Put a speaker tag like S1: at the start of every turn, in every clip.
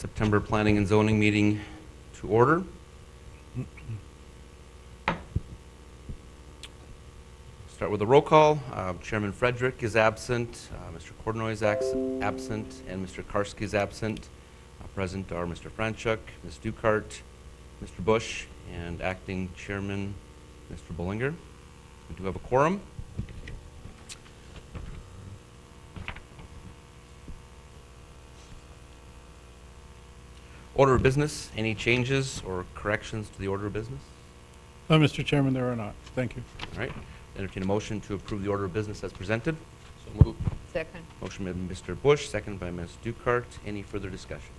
S1: September Planning and Zoning meeting to order. Start with a roll call. Chairman Frederick is absent, Mr. Cordnoy is absent, and Mr. Karski is absent. Present are Mr. Franchuk, Ms. Dukart, Mr. Bush, and Acting Chairman Mr. Bollinger. We do have a quorum. Order of business, any changes or corrections to the order of business?
S2: Mr. Chairman, there are not. Thank you.
S1: All right. Entertain a motion to approve the order of business as presented.
S3: So moved.
S4: Second.
S1: Motion by Mr. Bush, second by Ms. Dukart. Any further discussion?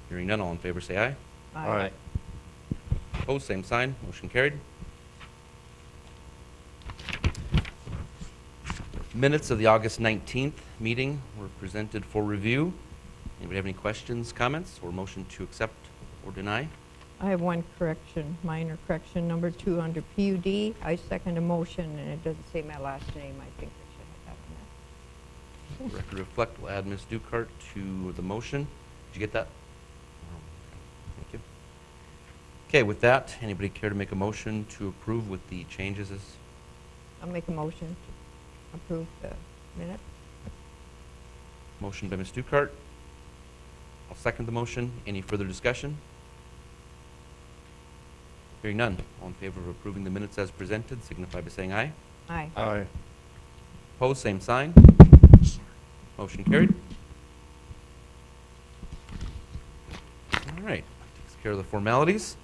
S1: Hearing none, all in favor say aye.
S4: Aye.
S1: Opposed, same sign. Motion carried. Minutes of the August 19th meeting were presented for review. Anybody have any questions, comments, or motion to accept or deny?
S4: I have one correction, minor correction, number 2 under PUD. I second a motion, and it doesn't say my last name. I think I should have that in there.
S1: Record reflect, we'll add Ms. Dukart to the motion. Did you get that? Thank you. Okay, with that, anybody care to make a motion to approve with the changes?
S4: I'll make a motion to approve the minute.
S1: Motion by Ms. Dukart. I'll second the motion. Any further discussion? Hearing none. All in favor of approving the minutes as presented, signify by saying aye.
S4: Aye.
S3: Aye.
S1: Opposed, same sign. Motion carried. All right, takes care of the formalities.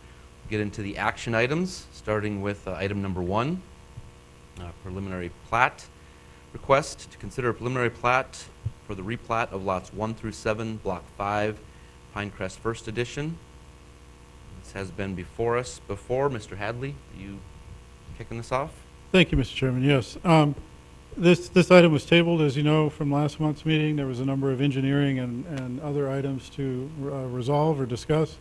S1: Get into the action items, starting with item number 1, preliminary plat request to consider a preliminary plat for the replat of lots 1 through 7, Block 5, Pinecrest First Edition. This has been before us before. Mr. Hadley, are you kicking this off?
S2: Thank you, Mr. Chairman. Yes. This item was tabled, as you know, from last month's meeting. There was a number of engineering and other items to resolve or discuss.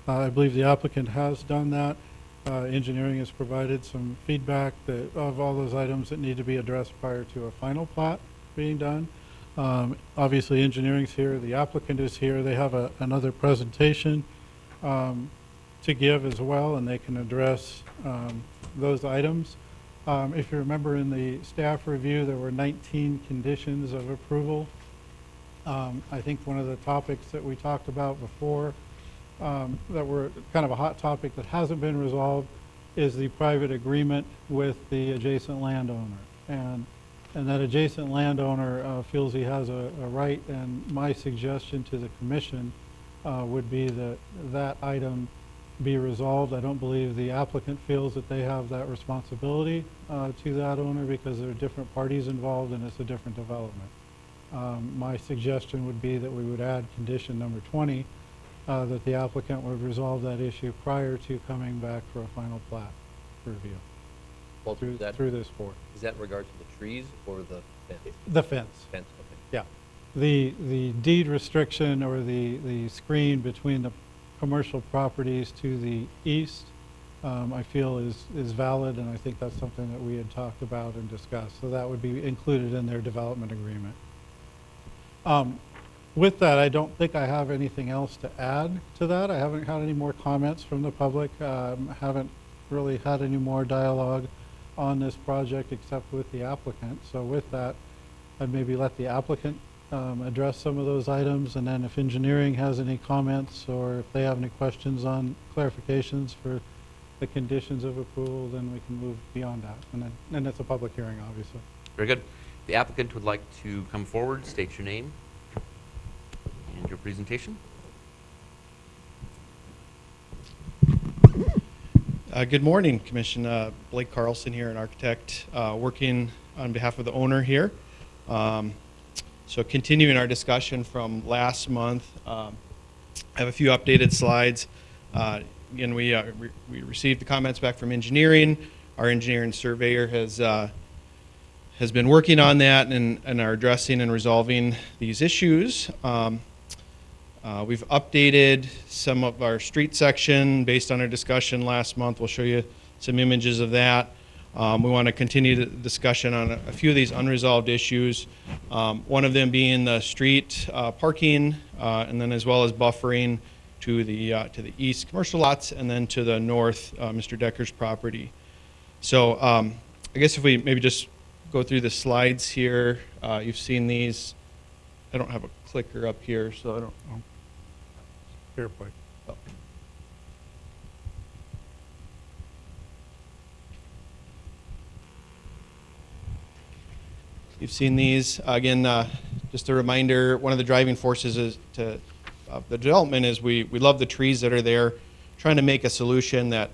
S2: I believe the applicant has done that. Engineering has provided some feedback of all those items that need to be addressed prior to a final plat being done. Obviously, engineering's here. The applicant is here. They have another presentation to give as well, and they can address those items. If you remember in the staff review, there were 19 conditions of approval. I think one of the topics that we talked about before that were kind of a hot topic that hasn't been resolved is the private agreement with the adjacent landowner. And that adjacent landowner feels he has a right, and my suggestion to the commission would be that that item be resolved. I don't believe the applicant feels that they have that responsibility to that owner because there are different parties involved and it's a different development. My suggestion would be that we would add condition number 20, that the applicant would resolve that issue prior to coming back for a final plat review through this board.
S3: Is that in regard to the trees or the fence?
S2: The fence.
S3: Fence, okay.
S2: Yeah. The deed restriction or the screen between the commercial properties to the east, I feel is valid, and I think that's something that we had talked about and discussed. So that would be included in their development agreement. With that, I don't think I have anything else to add to that. I haven't had any more comments from the public. Haven't really had any more dialogue on this project except with the applicant. So with that, I'd maybe let the applicant address some of those items, and then if engineering has any comments or if they have any questions on clarifications for the conditions of approval, then we can move beyond that. And then it's a public hearing, obviously.
S1: Very good. The applicant would like to come forward, state your name and your presentation.
S5: Good morning, Commission. Blake Carlson here, an architect working on behalf of the owner here. So continuing our discussion from last month, I have a few updated slides. Again, we received the comments back from engineering. Our engineer and surveyor has been working on that and are addressing and resolving these issues. We've updated some of our street section based on our discussion last month. We'll show you some images of that. We want to continue the discussion on a few of these unresolved issues, one of them being the street parking, and then as well as buffering to the east commercial lots, and then to the north, Mr. Decker's property. So I guess if we maybe just go through the slides here, you've seen these. I don't have a clicker up here, so I don't know.
S2: Fair point.
S5: Oh. You've seen these. Again, just a reminder, one of the driving forces is the development is we love the trees that are there, trying to make a solution that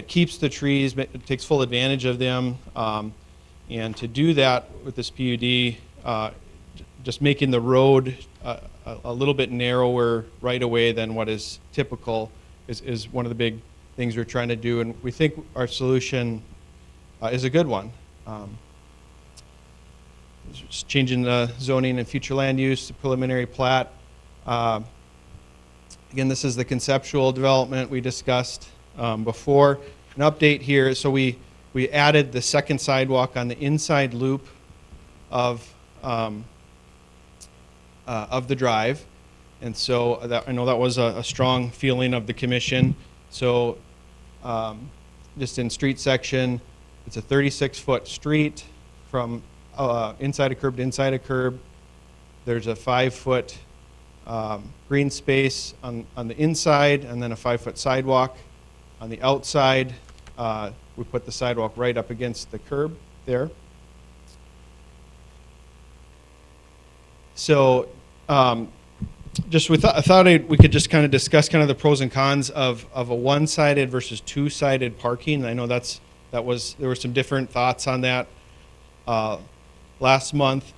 S5: keeps the trees, takes full advantage of them. And to do that with this PUD, just making the road a little bit narrower right away than what is typical is one of the big things we're trying to do. And we think our solution is a good one. Just changing the zoning and future land use, the preliminary plat. Again, this is the conceptual development we discussed before. An update here, so we added the second sidewalk on the inside loop of the drive. And so I know that was a strong feeling of the commission. So just in street section, it's a 36-foot street from inside a curb to inside a curb. There's a 5-foot green space on the inside, and then a 5-foot sidewalk on the outside. We put the sidewalk right up against the curb there. So I thought we could just kind of discuss kind of the pros and cons of a one-sided versus two-sided parking. I know there were some different thoughts on that last month.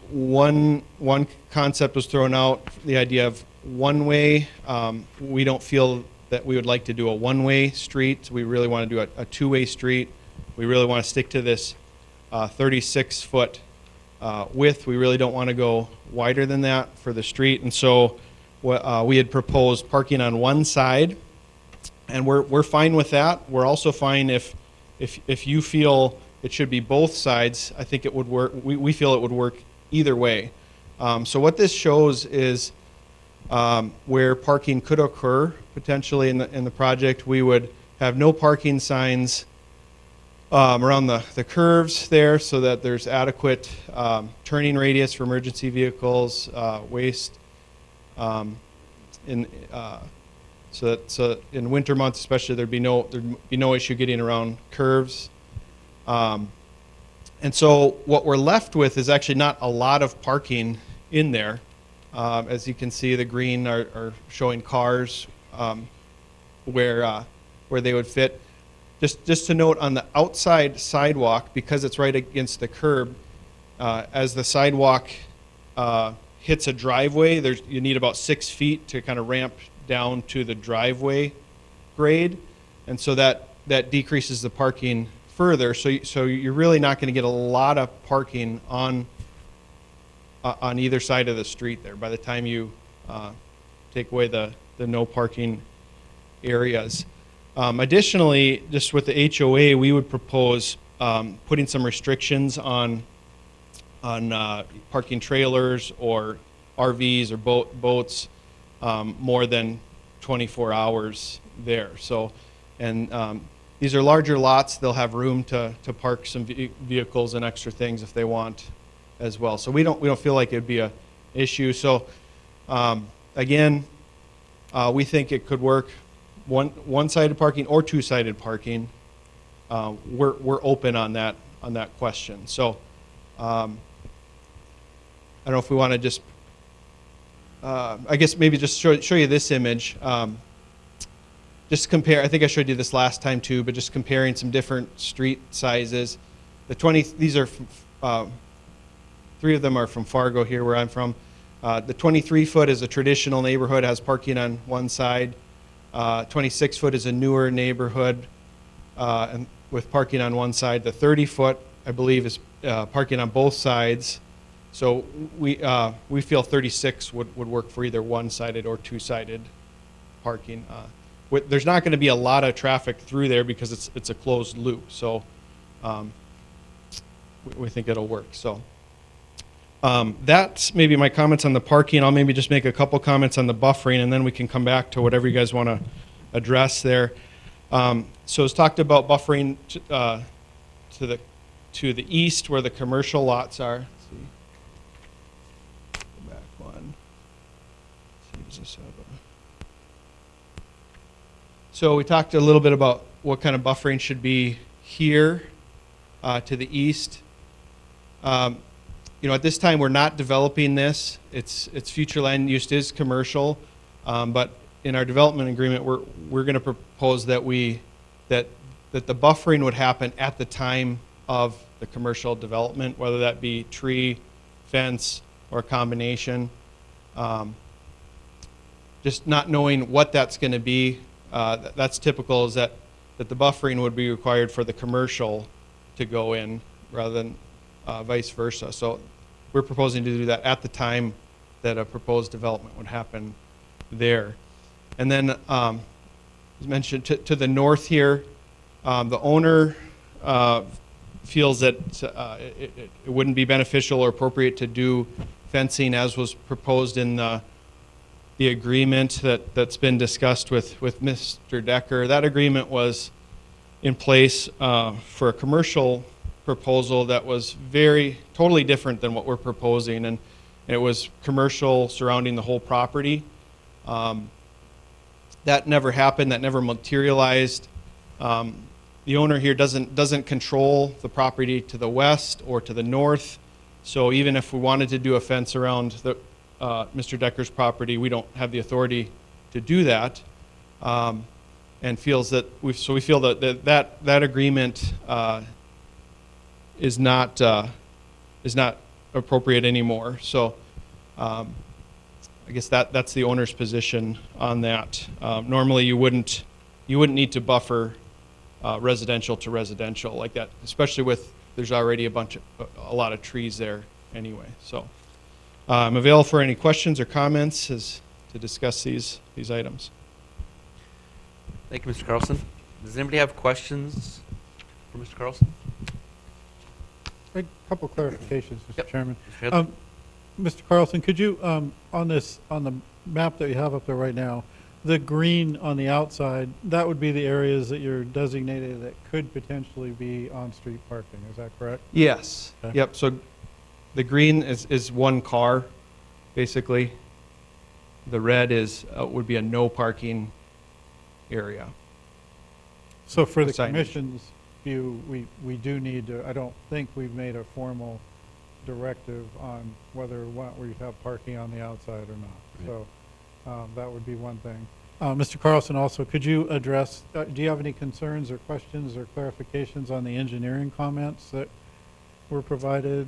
S5: One concept was thrown out, the idea of one-way. We don't feel that we would like to do a one-way street. We really want to do a two-way street. We really want to stick to this 36-foot width. We really don't want to go wider than that for the street. And so we had proposed parking on one side, and we're fine with that. We're also fine if you feel it should be both sides. I think it would work. We feel it would work either way. So what this shows is where parking could occur potentially in the project. We would have no parking signs around the curves there, so that there's adequate turning radius for emergency vehicles, waste. So in winter months especially, there'd be no issue getting around curves. And so what we're left with is actually not a lot of parking in there. As you can see, the green are showing cars where they would fit. Just to note, on the outside sidewalk, because it's right against the curb, as the sidewalk hits a driveway, you need about 6 feet to kind of ramp down to the driveway grade, and so that decreases the parking further. So you're really not going to get a lot of parking on either side of the street there by the time you take away the no parking areas. Additionally, just with the HOA, we would propose putting some restrictions on parking trailers or RVs or boats more than 24 hours there. So, and these are larger lots. They'll have room to park some vehicles and extra things if they want as well. So we don't feel like it'd be an issue. So again, we think it could work. One-sided parking or two-sided parking, we're open on that question. So I don't know if we want to just I guess maybe just show you this image. Just compare. I think I showed you this last time too, but just comparing some different street sizes. These are 3 of them are from Fargo here, where I'm from. The 23-foot is a traditional neighborhood, has parking on one side. 26-foot is a newer neighborhood and with parking on one side. The 30-foot, I believe, is parking on both sides. So we feel 36 would work for either one-sided or two-sided parking. there's not going to be a lot of traffic through there because it's a closed loop. So we think it'll work. So that's maybe my comments on the parking. I'll maybe just make a couple comments on the buffering, and then we can come back to whatever you guys want to address there. So it's talked about buffering to the east where the commercial lots are. Let's see. Go back one. Let's see, does this have a... So we talked a little bit about what kind of buffering should be here to the east. At this time we're not developing this. Its future land use is commercial, but in our development agreement we're going to propose that that the buffering would happen at the time of the commercial development, whether that be tree, fence, or a combination. Just not knowing what that's going to be. That's typical, is that the buffering would be required for the commercial to go in rather than vice versa. So we're proposing to do that at the time that a proposed development would happen there. And then, as mentioned, to the north here, the owner feels that it wouldn't be beneficial or appropriate to do fencing as was proposed in the agreement that's been discussed with Mr. Decker. That agreement was in place for a commercial proposal that was totally different than what we're proposing, and it was commercial surrounding the whole property. That never happened. That never materialized. The owner here doesn't control the property to the west or to the north. So even if we wanted to do a fence around Mr. Decker's property, we don't have the authority to do that, and feels that we feel that agreement is not appropriate anymore. So I guess that's the owner's position on that. Normally you wouldn't need to buffer residential to residential like that, especially there's already a lot of trees there anyway. So I'm available for any questions or comments to discuss these items.
S1: Thank you, Mr. Carlson. Does anybody have questions for Mr. Carlson?
S2: A couple clarifications, Mr.
S1: Yep.
S2: Chairman.
S1: Mr. Headley?
S2: Mr. Carlson, could you, on the map that you have up there right now, the green on the outside, that would be the areas that you're designated that could potentially be on-street parking, is that correct?
S5: Yes.
S2: Okay.
S5: Yep. So the green is one car, basically. The red would be a no parking area.
S2: So for the
S5: Signage.
S2: commission's view, we do need to, I don't think we've made a formal directive on whether we have parking on the outside or not.
S1: Right.
S2: So that would be one thing. Mr. Carlson, also, could you address, do you have any concerns or questions or clarifications on the engineering comments that were provided?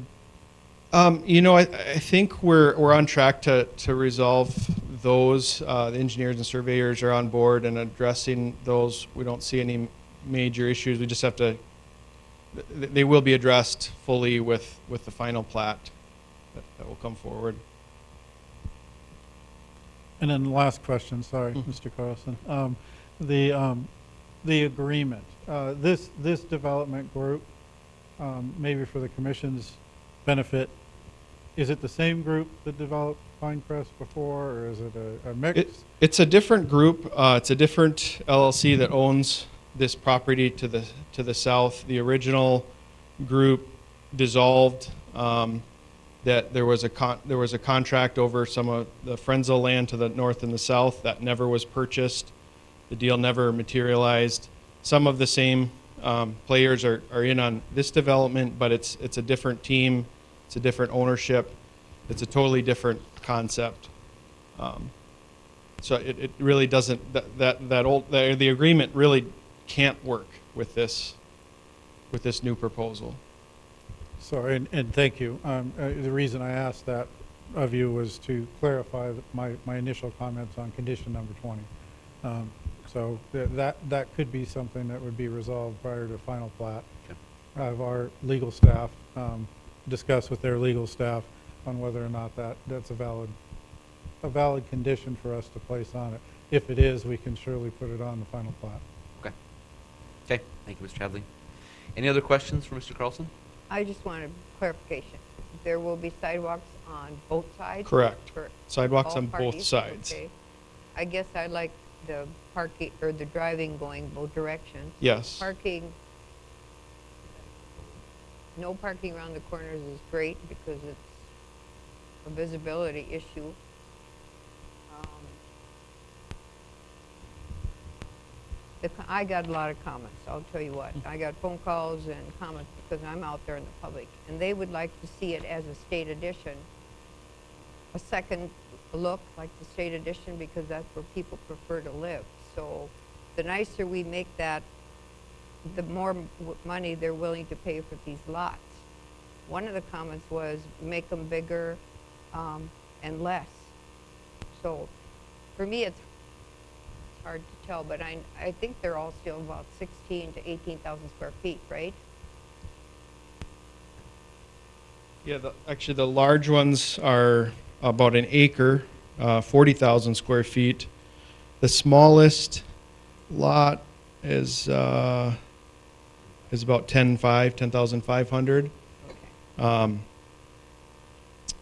S5: I think we're on track to resolve those. The engineers and surveyors are on board and addressing those. We don't see any major issues. We just have to, they will be addressed fully with the final plat that will come forward.
S2: And then the last question, sorry, Mr. Carlson. The agreement, this development group, maybe for the commission's benefit, is it the same group that developed Pinecrest before, or is it a mix?
S5: It's a different group. It's a different LLC that owns this property to the south. The original group dissolved. That there was a contract over some of the Frenzel land to the north and the south that never was purchased. The deal never materialized. Some of the same players are in on this development, but it's a different team. It's a different ownership. It's a totally different concept. So it really doesn't, the agreement really can't work with this new proposal.
S2: Sorry, and thank you. The reason I asked that of you was to clarify my initial comments on condition number 20. So that could be something that would be resolved prior to final plat.
S1: Okay.
S2: Have our legal staff discuss with their legal staff on whether or not that's a valid condition for us to place on it. if it is, we can surely put it on the final plat.
S1: Okay. Okay, thank you, Mr. Hadley. Any other questions for Mr. Carlson?
S4: I just wanted clarification. There will be sidewalks on both sides?
S5: Correct.
S4: For
S5: Sidewalks
S4: all
S5: on both
S4: parties?
S5: sides.
S4: Okay. I guess I like the parking, or the driving going both directions.
S5: Yes.
S4: Parking, no parking around the corners is great because it's a visibility issue. I got a lot of comments, I'll tell you what. I got phone calls and comments because I'm out there in the public, and they would like to see it as a state edition, a second look like the state edition, because that's where people prefer to live. So the nicer we make that, the more money they're willing to pay for these lots. One of the comments was make them bigger and less. So for me, it's hard to tell, but I think they're all still about 16 to 18,000 square feet, right?
S5: Yeah, actually, the large ones are about an acre, 40,000 square feet. The smallest lot is about 10,500.
S4: Okay.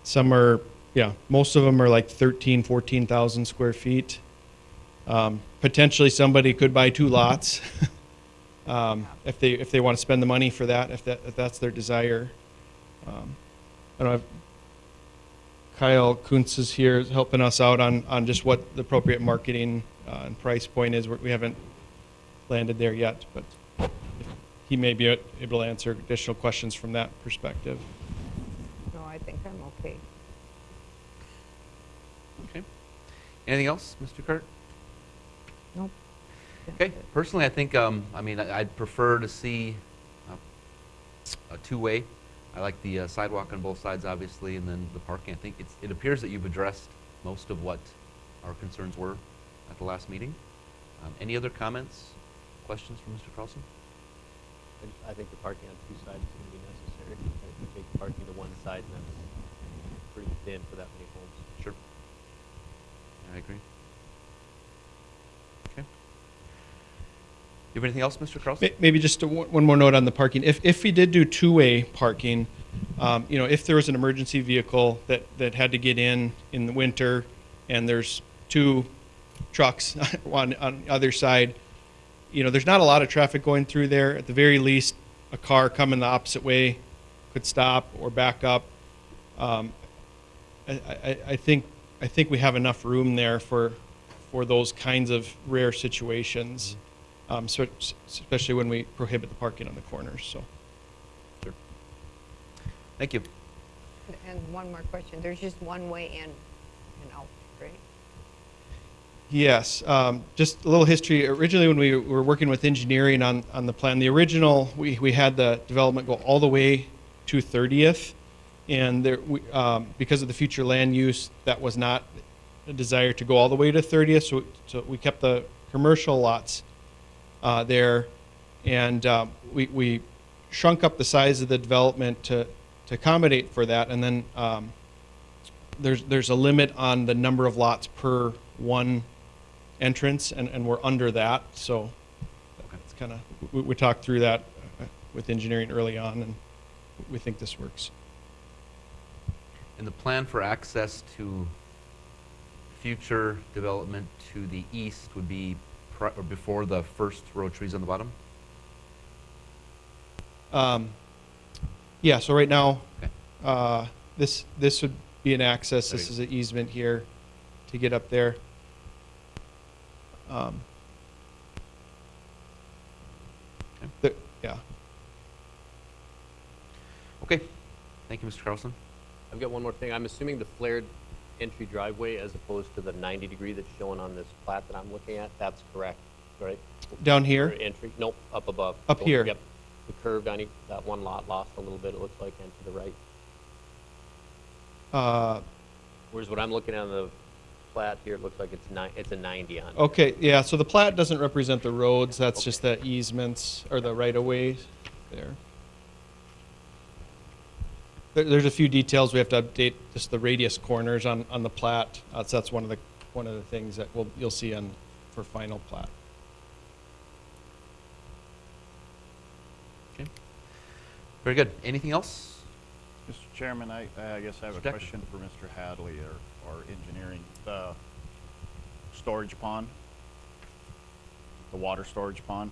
S5: Some are, yeah, most of them are like 14,000 square feet. Potentially somebody could buy 2 lots if they want to spend the money for that, if that's their desire. I don't know. Kyle Kuntz is here helping us out on just what the appropriate marketing and price point is. We haven't landed there yet, but he may be able to answer additional questions from that perspective.
S4: No, I think I'm okay.
S1: Okay. Anything else, Mr. Kurt?
S4: Nope.
S1: Okay. Personally, I think, I mean, I'd prefer to see a two-way. I like the sidewalk on both sides, obviously, and then the parking. I think it appears that you've addressed most of what our concerns were at the last meeting. Any other comments, questions from Mr. Carlson?
S3: I think the parking on 2 sides is going to be necessary. If you take the parking to one side, then that's pretty thin for that many homes.
S1: Sure. I agree. Okay. You have anything else, Mr. Carlson?
S5: Maybe just one more note on the parking. If we did do 2-way parking, if there was an emergency vehicle that had to get in the winter, and there's 2 trucks on either side, there's not a lot of traffic going through there. At the very least, a car coming the opposite way could stop or back up. I think we have enough room there for those kinds of rare situations. So especially when we prohibit the parking on the corners. So,
S1: Sure. Thank you.
S4: And one more question. There's just one way in and out, right?
S5: yes, just a little history. Originally, when we were working with engineering on the plan, the original we had the development go all the way to 30th, and because of the future land use, that was not a desire to go all the way to 30th. So we kept the commercial lots there, and we shrunk up the size of the development to accommodate for that, and then there's a limit on the number of lots per one entrance, and we're under that, so it's kind of, we talked through that with engineering early on, and we think this works.
S1: And the plan for access to future development to the east would be or before the first row of trees on the bottom?
S5: Yeah, so right now,
S1: Okay.
S5: this would be an access.
S1: There
S5: This
S1: you
S5: is an easement here to get up there. Yeah.
S1: Okay. Thank you, Mr. Carlson.
S3: I've got one more thing. I'm assuming the flared entry driveway as opposed to the 90-degree that's shown on this plat that I'm looking at, that's correct, right?
S5: Down
S3: For
S5: here?
S3: entry? Nope, up above.
S5: Up here.
S3: Yep. The curved on that one lot lost a little bit, it looks like, and to the right. Whereas what I'm looking at on the plat here, it looks like it's a 90 on it.
S5: Okay, yeah, so the plat doesn't represent the roads, that's
S3: Okay.
S5: just the easements, or the right-of-ways there. There's a few details we have to update, just the radius corners on the plat. So that's one of the one of the things that you'll see for final plat.
S1: Okay. Very good. Anything else?
S6: Mr. Chairman, I guess I have
S1: Mr.
S6: a
S1: Decker.
S6: question for Mr. Hadley or engineering. The storage pond, the water storage pond,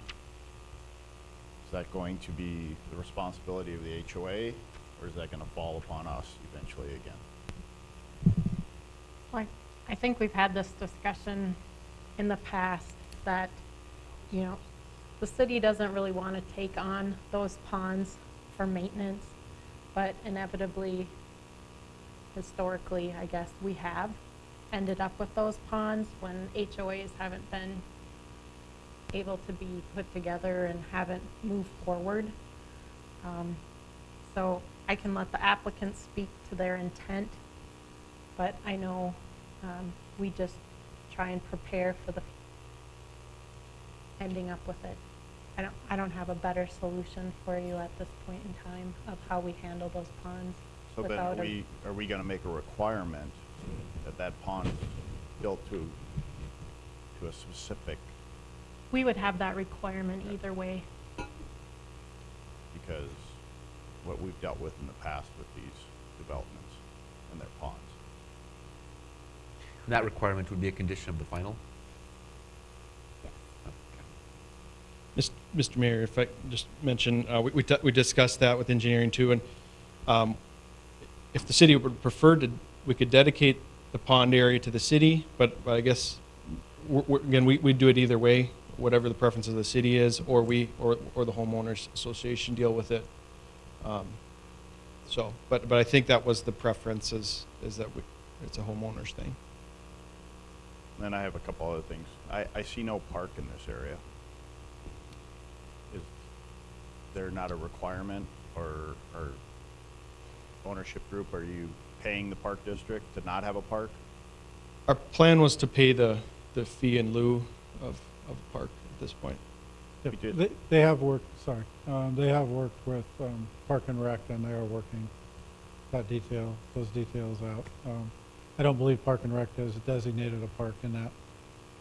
S6: is that going to be the responsibility of the HOA, or is that going to fall upon us eventually again?
S7: Well, I think we've had this discussion in the past that, you know, the city doesn't really want to take on those ponds for maintenance, but inevitably, historically, I guess, we have ended up with those ponds when HOAs haven't been able to be put together and haven't moved forward. So I can let the applicants speak to their intent, but I know we just try and prepare for the ending up with it. I don't have a better solution for you at this point in time of how we handle those ponds.
S6: So then
S7: without
S6: are we going to make a requirement that that pond is built to a specific,
S7: We would have that requirement either way.
S6: because what we've dealt with in the past with these developments and their ponds?
S1: And that requirement would be a condition of the final?
S5: Mr. Mayor, if I just mention, we discussed that with engineering too, and if the city would prefer to, we could dedicate the pond area to the city, but I guess, again, we do it either way, whatever the preference of the city is, or the homeowners association deal with it. So, but I think that was the preference is that it's a homeowners thing.
S6: Then I have a couple other things. I see no park in this area. Is there not a requirement or ownership group? Are you paying the park district to not have a park?
S5: Our plan was to pay the fee in lieu of a park at this point.
S2: Yep,
S6: We did.
S2: They have worked, sorry, they have worked with Park and Rec, and they are working those details out. I don't believe Park and Rec has designated a park in that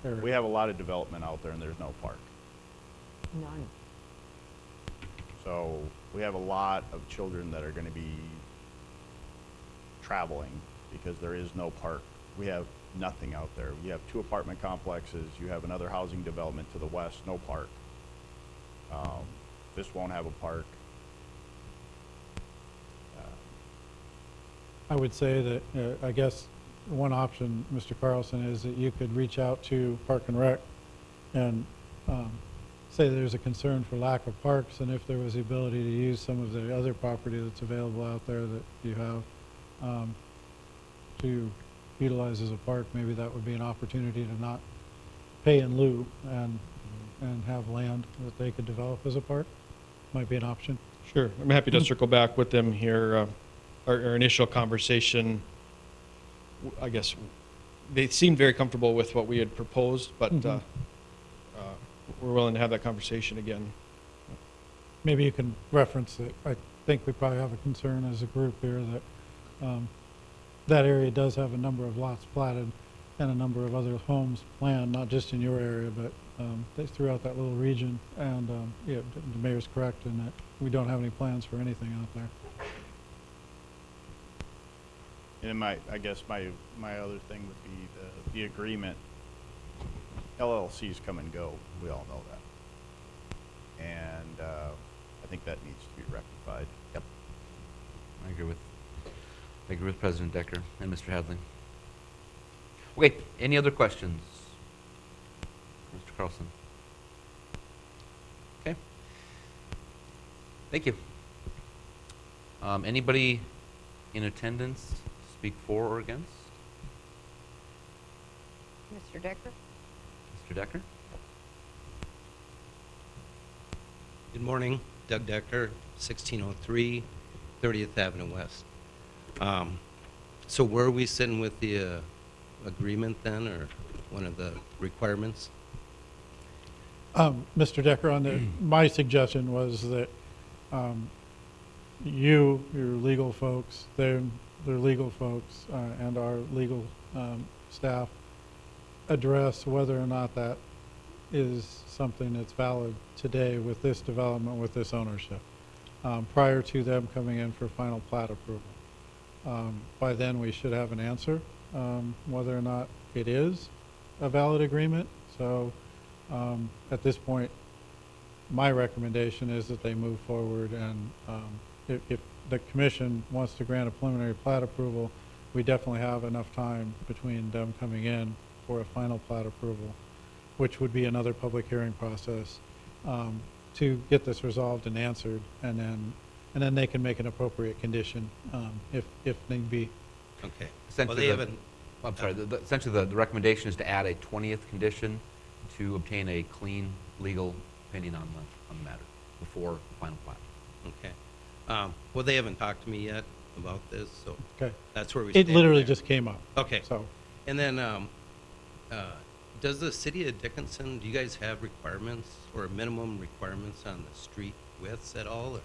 S2: area.
S6: We have a lot of development out there and there's no park.
S4: None.
S6: So we have a lot of children that are going to be traveling because there is no park. We have nothing out there. You have 2 apartment complexes. You have another housing development to the west, no park. This won't have a park.
S2: I would say that, I guess, one option, Mr. Carlson, is that you could reach out to Park and Rec and say there's a concern for lack of parks, and if there was the ability to use some of the other property that's available out there that you have to utilize as a park, maybe that would be an opportunity to not pay in lieu and have land that they could develop as a park. Might be an option.
S5: Sure, I'm happy to circle back with them here. Our initial conversation, I guess, they seemed very comfortable with what we had proposed, but we're willing to have that conversation again.
S2: Maybe you can reference it. I think we probably have a concern as a group here that that area does have a number of lots platted and a number of other homes planned, not just in your area, but throughout that little region. And yeah, the mayor's correct in that we don't have any plans for anything out there.
S6: And I guess my other thing would be the agreement. LLCs come and go. We all know that. And I think that needs to be rectified.
S1: Yep. I agree with President Decker and Mr. Hadley. Okay, any other questions? Mr. Carlson? Okay. Thank you. Anybody in attendance speak for or against?
S4: Mr. Decker?
S1: Mr. Decker?
S8: Good morning, Doug Decker, 1603 30th Avenue West. So where are we sitting with the agreement then, or one of the requirements?
S2: Mr. Decker, my suggestion was that your legal folks, their legal folks, and our legal staff address whether or not that is something that's valid today with this development, with this ownership, prior to them coming in for final plat approval. By then, we should have an answer whether or not it is a valid agreement. So at this point, my recommendation is that they move forward, and if the commission wants to grant a preliminary plat approval, we definitely have enough time between them coming in for a final plat approval, which would be another public hearing process, to get this resolved and answered, and then they can make an appropriate condition if need be.
S8: Okay. Well,
S1: Essentially,
S8: they haven't,
S1: I'm sorry, essentially the recommendation is to add a 20th condition to obtain a clean legal opinion on the matter before the final plat.
S8: okay. Well, they haven't talked to me yet about this, so
S2: Okay.
S8: that's where we
S2: It
S8: stand
S2: literally
S8: there.
S2: just came up.
S8: Okay.
S2: So
S8: And then, does the city of Dickinson, do you guys have requirements or minimum requirements on the street widths at all? Or?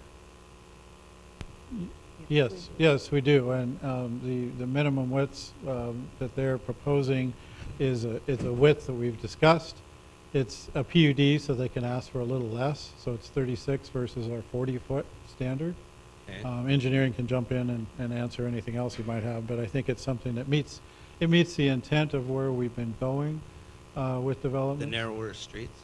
S2: yes, we do. And the minimum widths that they're proposing is a width that we've discussed. It's a PUD, so they can ask for a little less. So it's 36 versus our 40-foot standard.
S8: Okay.
S2: Engineering can jump in and answer anything else you might have, but I think it's something that meets the intent of where we've been going with
S8: The
S2: development.
S8: narrower streets?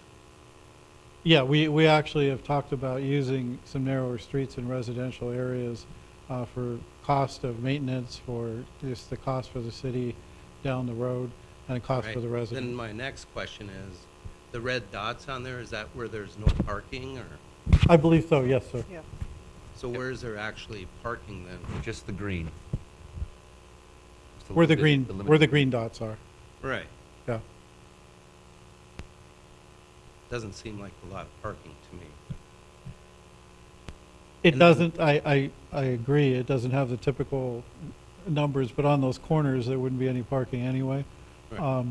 S2: Yeah, we actually have talked about using some narrower streets in residential areas for cost of maintenance, for just the cost for the city down the road, and cost for
S8: Right.
S2: the
S8: Then
S2: residents.
S8: my next question is, the red dots on there, is that where there's no parking, or?
S2: I believe so, yes, sir.
S4: Yeah.
S8: So where is there actually parking then?
S1: Just the green. Just
S2: Where the
S1: limited-
S2: where the green dots are,
S8: Right.
S2: yeah.
S8: Doesn't seem like a lot of parking to me.
S2: It
S8: And then-
S2: doesn't, I agree, it doesn't have the typical numbers, but on those corners, there wouldn't be any parking anyway.
S8: Right.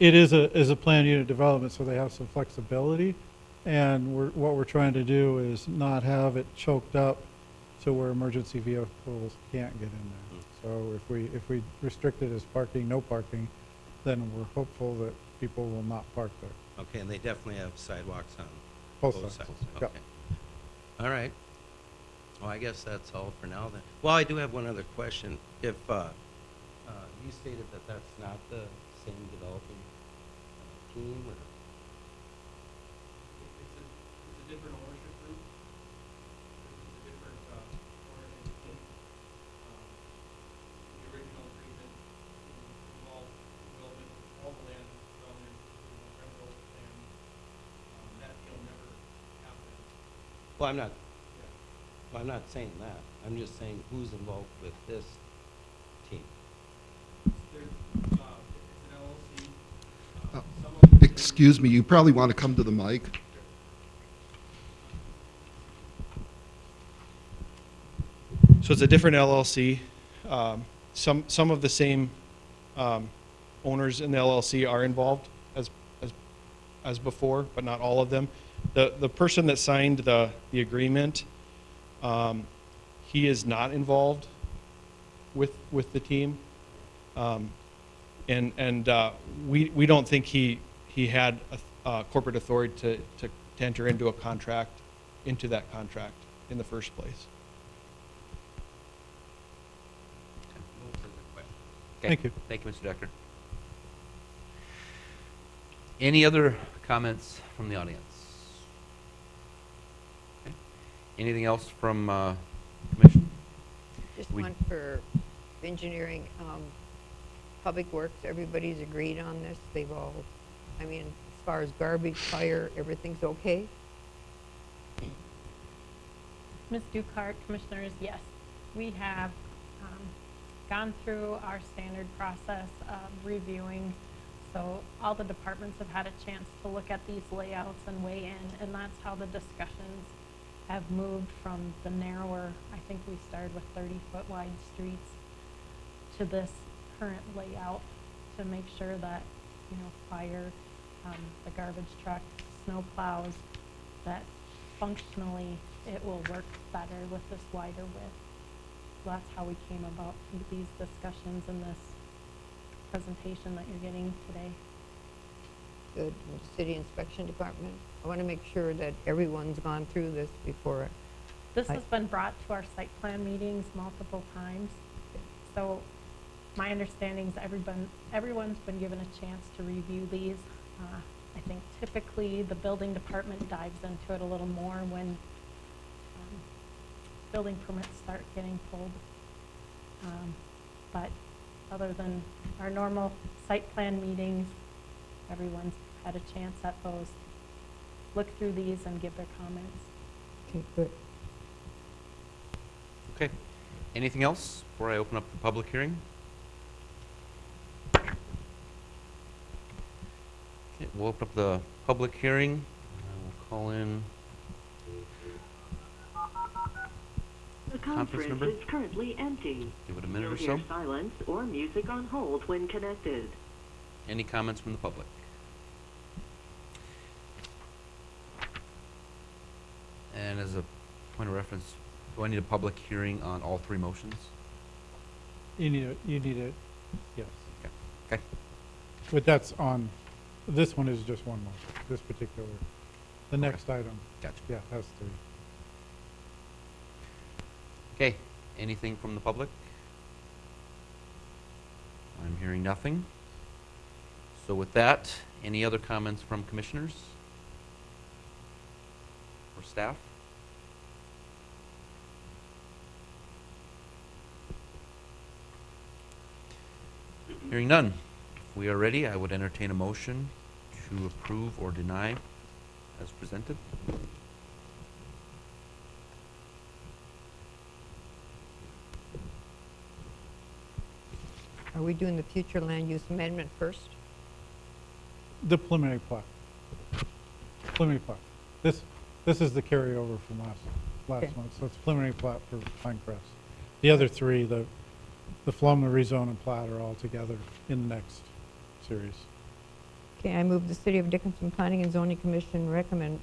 S2: It is a planned unit development, so they have some flexibility. And what we're trying to do is not have it choked up to where emergency vehicles can't get in there. So if we restrict it as parking, no parking, then we're hopeful that people will not park there.
S8: Okay, and they definitely have sidewalks on
S2: Both
S8: both
S2: sides.
S8: sides?
S2: Yeah.
S8: Okay. All right. Well, I guess that's all for now then. Well, I do have one other question. If, you stated that that's not the same developing team, or?
S2: It's a different ownership group. It's a different ownership team. The original agreement involved development of all the land around there, Pembroke, and that deal never happened.
S8: Well, I'm not saying that. I'm just saying who's involved with this team.
S2: It's an LLC.
S9: Excuse me, you probably want to come to the mic.
S5: So it's a different LLC. Some of the same owners in the LLC are involved as before, but not all of them. The person that signed the agreement, he is not involved with the team, and we don't think he had a corporate authority to enter into that contract in the first place.
S1: Okay.
S2: Thank you.
S1: Thank you, Mr. Decker. Any other comments from the audience? Okay. Anything else from commission?
S4: Just
S1: We-
S4: one for engineering, public works, everybody's agreed on this, they've all, I mean, as far as garbage, fire, everything's okay?
S7: Ms. Dukart, Commissioners, yes, we have gone through our standard process of reviewing. So all the departments have had a chance to look at these layouts and weigh in, and that's how the discussions have moved from the narrower, I think we started with 30-foot wide streets, to this current layout to make sure that, you know, fire, the garbage truck, snow plows, that functionally it will work better with this wider width. So that's how we came about these discussions and this presentation that you're getting today.
S4: Good. And the City Inspection Department. I want to make sure that everyone's gone through this before.
S7: This
S4: I-
S7: has been brought to our site plan meetings multiple times. So my understanding is everyone's been given a chance to review these. I think typically the building department dives into it a little more when building permits start getting pulled. But other than our normal site plan meetings, everyone's had a chance at those, look through these and give their comments.
S4: Okay, good.
S1: Okay. Anything else before I open up the public hearing? Okay, we'll open up the public hearing. We'll call in
S10: The
S1: conference
S10: conference
S1: number.
S10: is currently empty.
S1: Give it a minute or
S10: You'll
S1: so.
S10: hear silence or music on hold when connected.
S1: Any comments from the public? And as a point of reference, do I need a public hearing on all three motions?
S2: You need it, yes.
S1: Okay.
S2: But that's on, this one is just one motion, this particular. The next item,
S1: Gotcha.
S2: yeah, has three.
S1: Okay, anything from the public? I'm hearing nothing. So with that, any other comments from commissioners? Or staff? Hearing none. If we are ready, I would entertain a motion to approve or deny as presented.
S4: Are we doing the future land use amendment first?
S2: The preliminary plat. Preliminary plat. This is the carryover from last
S4: Okay.
S2: month, so it's preliminary plat for Pinecrest. The other three, the Flum, the rezone, and plat are all together in the next series.
S4: Okay, I move the City of Dickinson Planning and Zoning Commission recommend,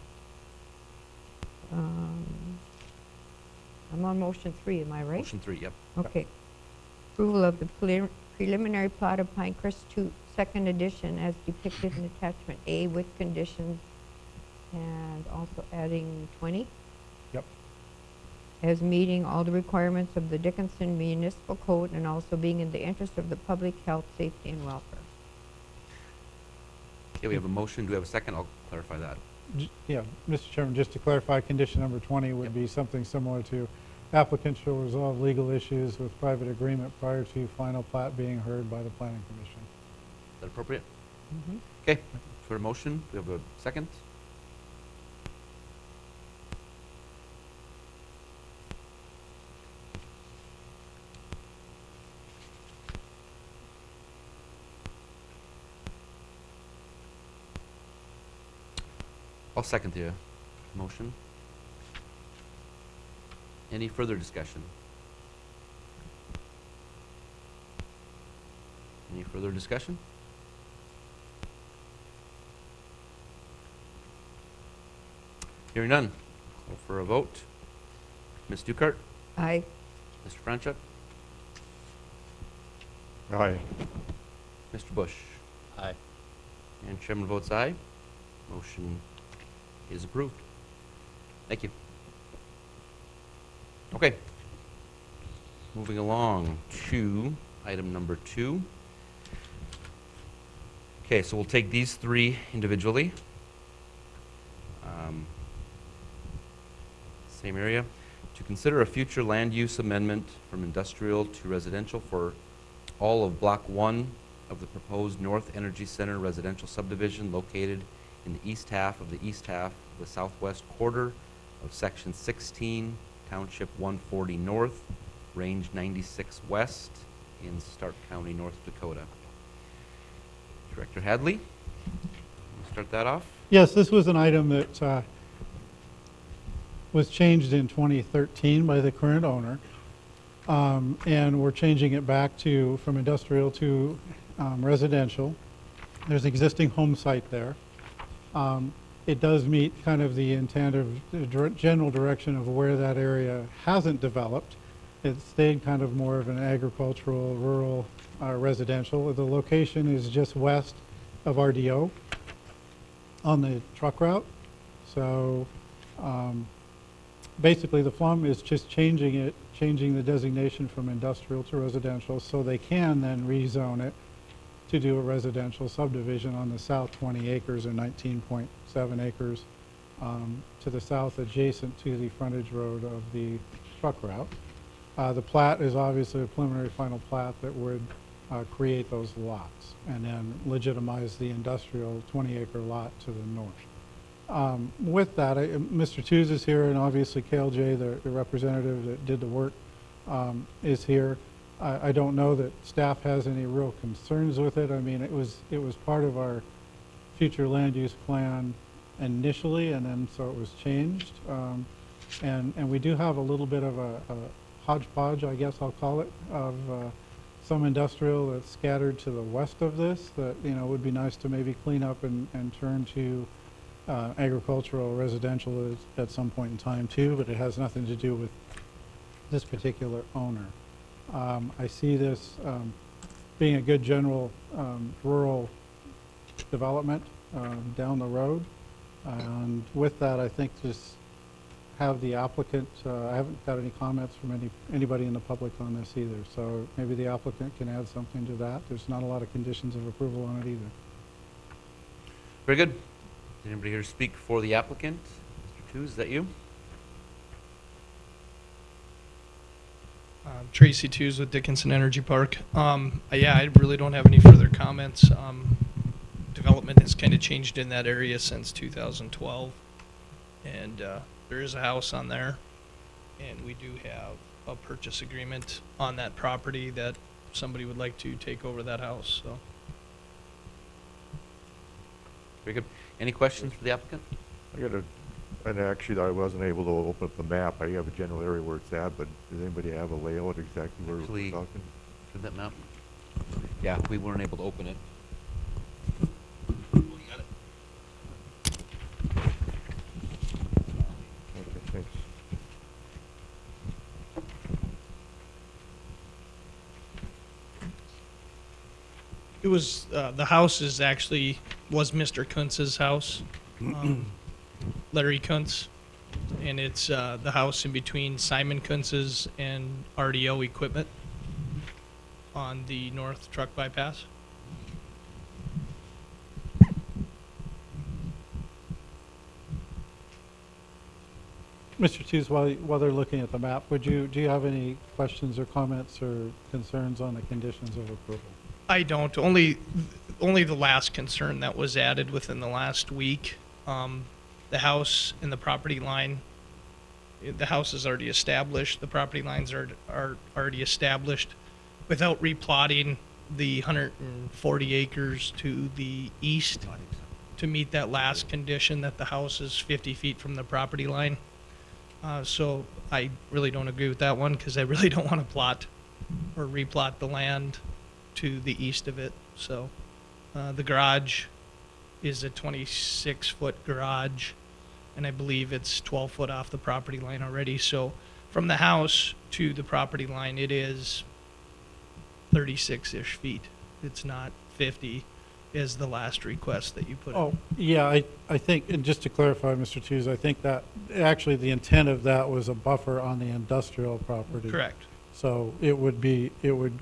S4: I'm on motion 3, am I right?
S1: Motion 3, yep.
S4: Okay. Approval of the preliminary plot of Pinecrest 2, second edition as depicted in attachment A with conditions, and also adding 20
S2: Yep.
S4: as meeting all the requirements of the Dickinson Municipal Code and also being in the interest of the public health, safety, and welfare.
S1: Okay, we have a motion. Do we have a second? I'll clarify that.
S2: Yeah, Mr. Chairman, just to clarify, condition number 20 would
S1: Yep.
S2: be something similar to applicant shall resolve legal issues with private agreement prior to final plat being heard by the planning commission.
S1: Is that appropriate? Okay, for a motion, do we have a second? I'll second the motion. Any further discussion? Any further discussion? Hearing none. Call for a vote. Ms. Dukart?
S4: Aye.
S1: Mr. Franchuk?
S6: Aye.
S1: Mr. Bush?
S3: Aye.
S1: And Chairman votes aye. Motion is approved. Thank you. Okay. Moving along to item number 2. Okay, so we'll take these three individually. Same area. To consider a future land use amendment from industrial to residential for all of Block 1 of the proposed North Energy Center residential subdivision located in the east half of the southwest quarter of Section 16, Township 140 North, Range 96 West in Stark County, North Dakota. Director Hadley, start that off.
S2: Yes, this was an item that was changed in 2013 by the current owner, and we're changing it back to, from industrial to residential. There's an existing home site there. It does meet kind of the intent of the general direction of where that area hasn't developed. It stayed kind of more of an agricultural, rural residential. The location is just west of RDO on the truck route. So basically, the FLUM is just changing the designation from industrial to residential, so they can then rezone it to do a residential subdivision on the south 20 acres or 19.7 acres to the south adjacent to the frontage road of the truck route. The plat is obviously a preliminary final plat that would create those lots and then legitimize the industrial 20-acre lot to the north. With that, Mr. Tews is here, and obviously KLJ, the representative that did the work, is here. I don't know that staff has any real concerns with it. I mean, it was part of our future land use plan initially, and then so it was changed. And we do have a little bit of a hodgepodge, I guess I'll call it, of some industrial that's scattered to the west of this that, you know, would be nice to maybe clean up and turn to agricultural, residential at some point in time too, but it has nothing to do with this particular owner. I see this being a good general rural development down the road. And with that, I think just have the applicant, I haven't got any comments from anybody in the public on this either, so maybe the applicant can add something to that. There's not a lot of conditions of approval on it either.
S1: Very good. Is anybody here to speak for the applicant? Mr. Tews, is that you?
S11: Tracy Tews with Dickinson Energy Park. Yeah, I really don't have any further comments. Development has kind of changed in that area since 2012, and there is a house on there, and we do have a purchase agreement on that property that somebody would like to take over that house. So.
S1: Very good. Any questions for the applicant?
S12: And actually, I wasn't able to open up the map. I have a general area where it's at, but does anybody have a layout exactly where we're talking?
S1: Through that map? Yeah, we weren't able to open it.
S12: Okay, thanks.
S11: It was, the house was Mr. Kuntz's house, Larry Kuntz, and it's the house in between Simon Kuntz's and RDO Equipment on the north truck bypass.
S2: Mr. Tews, while they're looking at the map, do you have any questions or comments or concerns on the conditions of approval?
S11: I don't. Only the last concern that was added within the last week. The house and the property line. The house is already established. The property lines are already established. Without replotting the 140 acres to the east to meet that last condition that the house is 50 feet from the property line. So I really don't agree with that one because I really don't want to plot or replot the land to the east of it. So the garage is a 26-foot garage, and I believe it's 12 foot off the property line already. So from the house to the property line, it is 36-ish feet. It's not 50 is the last request that you put in.
S2: Oh, yeah, I think, and just to clarify, Mr. Tews, I think that actually the intent of that was a buffer on the industrial property.
S11: Correct.
S2: So it would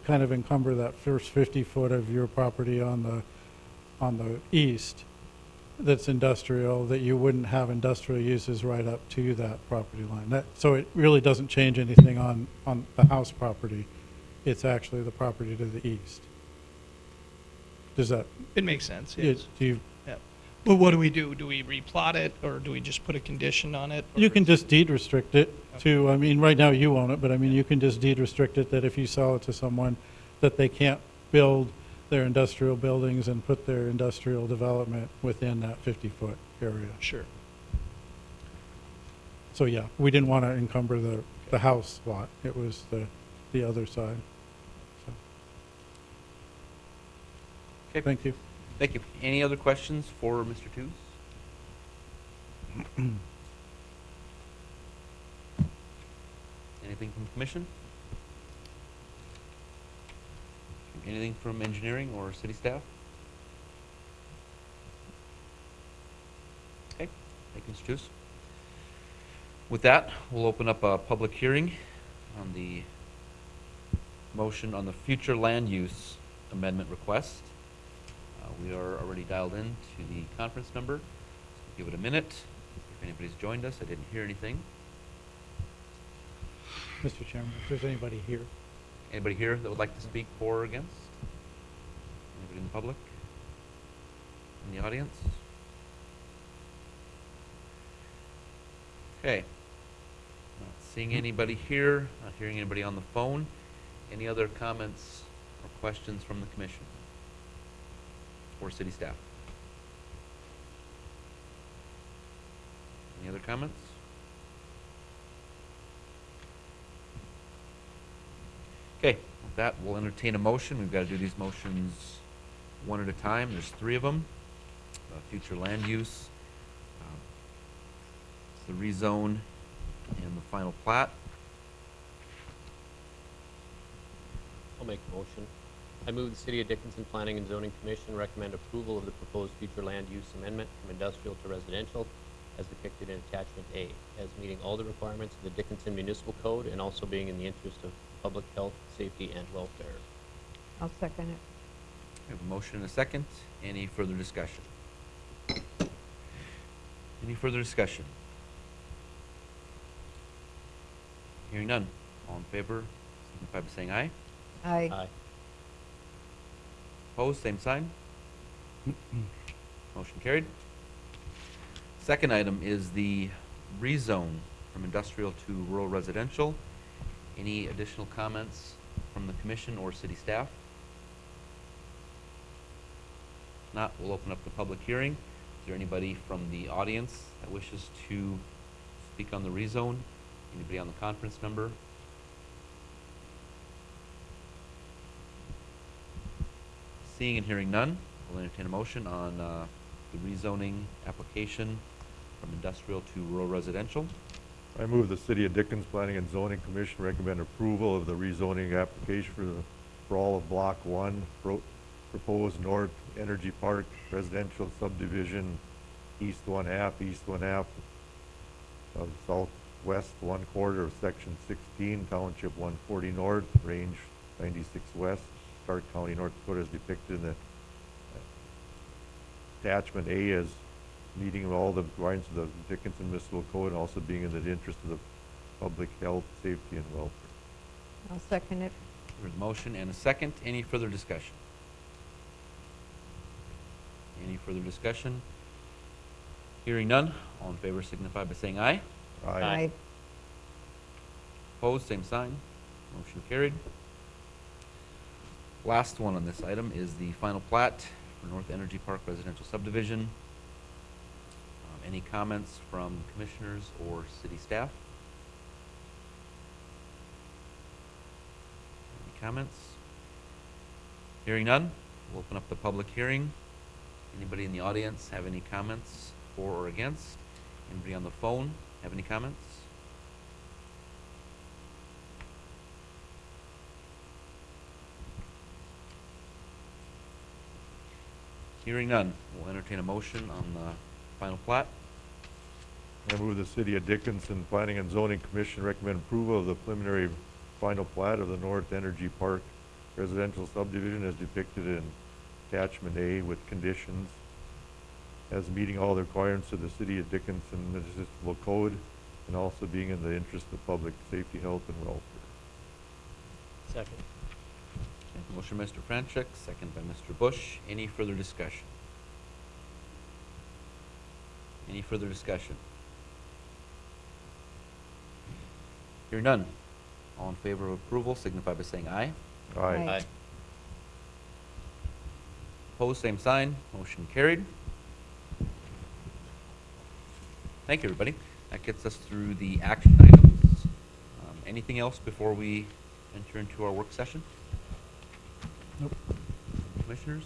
S2: kind of encumber that first 50 foot of your property on the east that's industrial, that you wouldn't have industrial uses right up to that property line. So it really doesn't change anything on the house property. It's actually the property to the east. Does that?
S11: It makes sense, yes.
S2: Yeah.
S11: Well, what do we do? Do we replot it, or do we just put a condition on it?
S2: You can just deed restrict it to, I mean, right now you own it, but I mean, you can just deed restrict it that if you sell it to someone, that they can't build their industrial buildings and put their industrial development within that 50-foot area.
S11: Sure.
S2: So yeah, we didn't want to encumber the house lot. It was the other side. So.
S1: Okay.
S2: Thank you.
S1: Thank you. Any other questions for Mr. Tews? Anything from the commission? Anything from engineering or city staff? Okay, thank you, Mr. Toots. With that, we'll open up a public hearing on the motion on the future land use amendment request. We are already dialed in to the conference number. So give it a minute. If anybody's joined us, I didn't hear anything.
S2: Mr. Chairman, if there's anybody here.
S1: Anybody here that would like to speak for or against? Anybody in the public? In the audience? Okay. Not seeing anybody here, not hearing anybody on the phone. Any other comments or questions from the commission or city staff? Any other comments? Okay, with that, we'll entertain a motion. We've got to do these motions one at a time. There's 3 of them. Future land use, it's the rezone, and the final plat.
S3: I'll make the motion. I move the City of Dickinson Planning and Zoning Commission recommend approval of the proposed future land use amendment from industrial to residential as depicted in attachment A, as meeting all the requirements of the Dickinson Municipal Code and also being in the interest of public health, safety, and welfare.
S4: I'll second it.
S1: We have a motion and a second. Any further discussion? Any further discussion? Hearing none. All in favor, signify by saying aye.
S4: Aye.
S3: Aye.
S1: Opposed, same sign. Motion carried. Second item is the rezone from industrial to rural residential. Any additional comments from the commission or city staff? Not, we'll open up the public hearing. Is there anybody from the audience that wishes to speak on the rezone? Anybody on the conference number? Seeing and hearing none, we'll entertain a motion on the rezoning application from industrial to rural residential.
S12: I move the City of Dickens Planning and Zoning Commission recommend approval of the rezoning application for all of Block 1, proposed North Energy Park residential subdivision, east 1/2 of southwest 1/4 of Section 16, Township 140 North, Range 96 West, Stark County, North Dakota, as depicted in the attachment A, as meeting all the requirements of the Dickinson Municipal Code and also being in the interest of the public health, safety, and welfare.
S4: I'll second it.
S1: There's a motion and a second. Any further discussion? Any further discussion? Hearing none, all in favor signify by saying aye.
S4: Aye.
S1: Opposed, same sign. Motion carried. Last one on this item is the final plat for North Energy Park residential subdivision. Any comments from commissioners or city staff? Any comments? Hearing none, we'll open up the public hearing. Anybody in the audience have any comments for or against? Anybody on the phone have any comments? Hearing none, we'll entertain a motion on the final plat.
S12: I move the City of Dickinson Planning and Zoning Commission recommend approval of the preliminary final plat of the North Energy Park residential subdivision as depicted in attachment A with conditions, as meeting all the requirements of the City of Dickinson Municipal Code and also being in the interest of public safety, health, and welfare.
S3: Second.
S1: Okay, motion by Mr. Franchek, second by Mr. Bush. Any further discussion? Any further discussion? Hearing none. All in favor of approval signify by saying aye.
S12: Aye.
S3: Aye.
S1: Opposed, same sign. Motion carried. Thank you, everybody. That gets us through the action items. Anything else before we enter into our work session?
S2: Nope.
S1: Commissioners?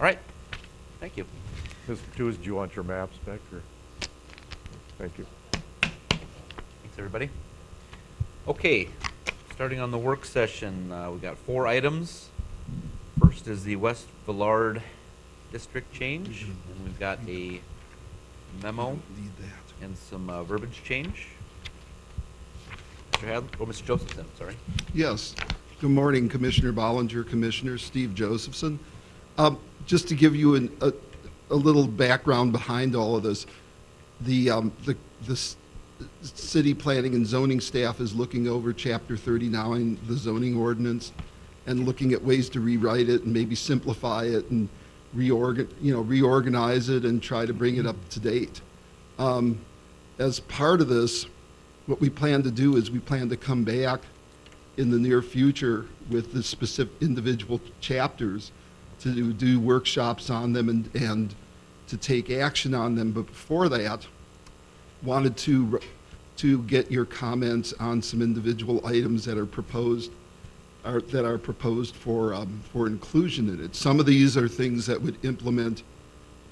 S1: All right. Thank you.
S12: Mr. Tooze, do you want your maps back, or? Thank you.
S1: Thanks, everybody. Okay, Starting on the work session, we've got 4 items. First is the West Villard district change, and we've got a memo
S9: Need that.
S1: and some verbiage change. Mr. Hadley, oh, Mr. Josephson, sorry.
S9: Yes. Good morning, Commissioner Bollinger, Commissioner Steve Josephson. Just to give you a little background behind all of this, the city planning and zoning staff is looking over Chapter 39, the zoning ordinance, and looking at ways to rewrite it and maybe simplify it and reorganize it and try to bring it up to date. As part of this, what we plan to do is we plan to come back in the near future with the specific individual chapters to do workshops on them and to take action on them. But before that, wanted to get your comments on some individual items that are proposed for inclusion in it. Some of these are things that would implement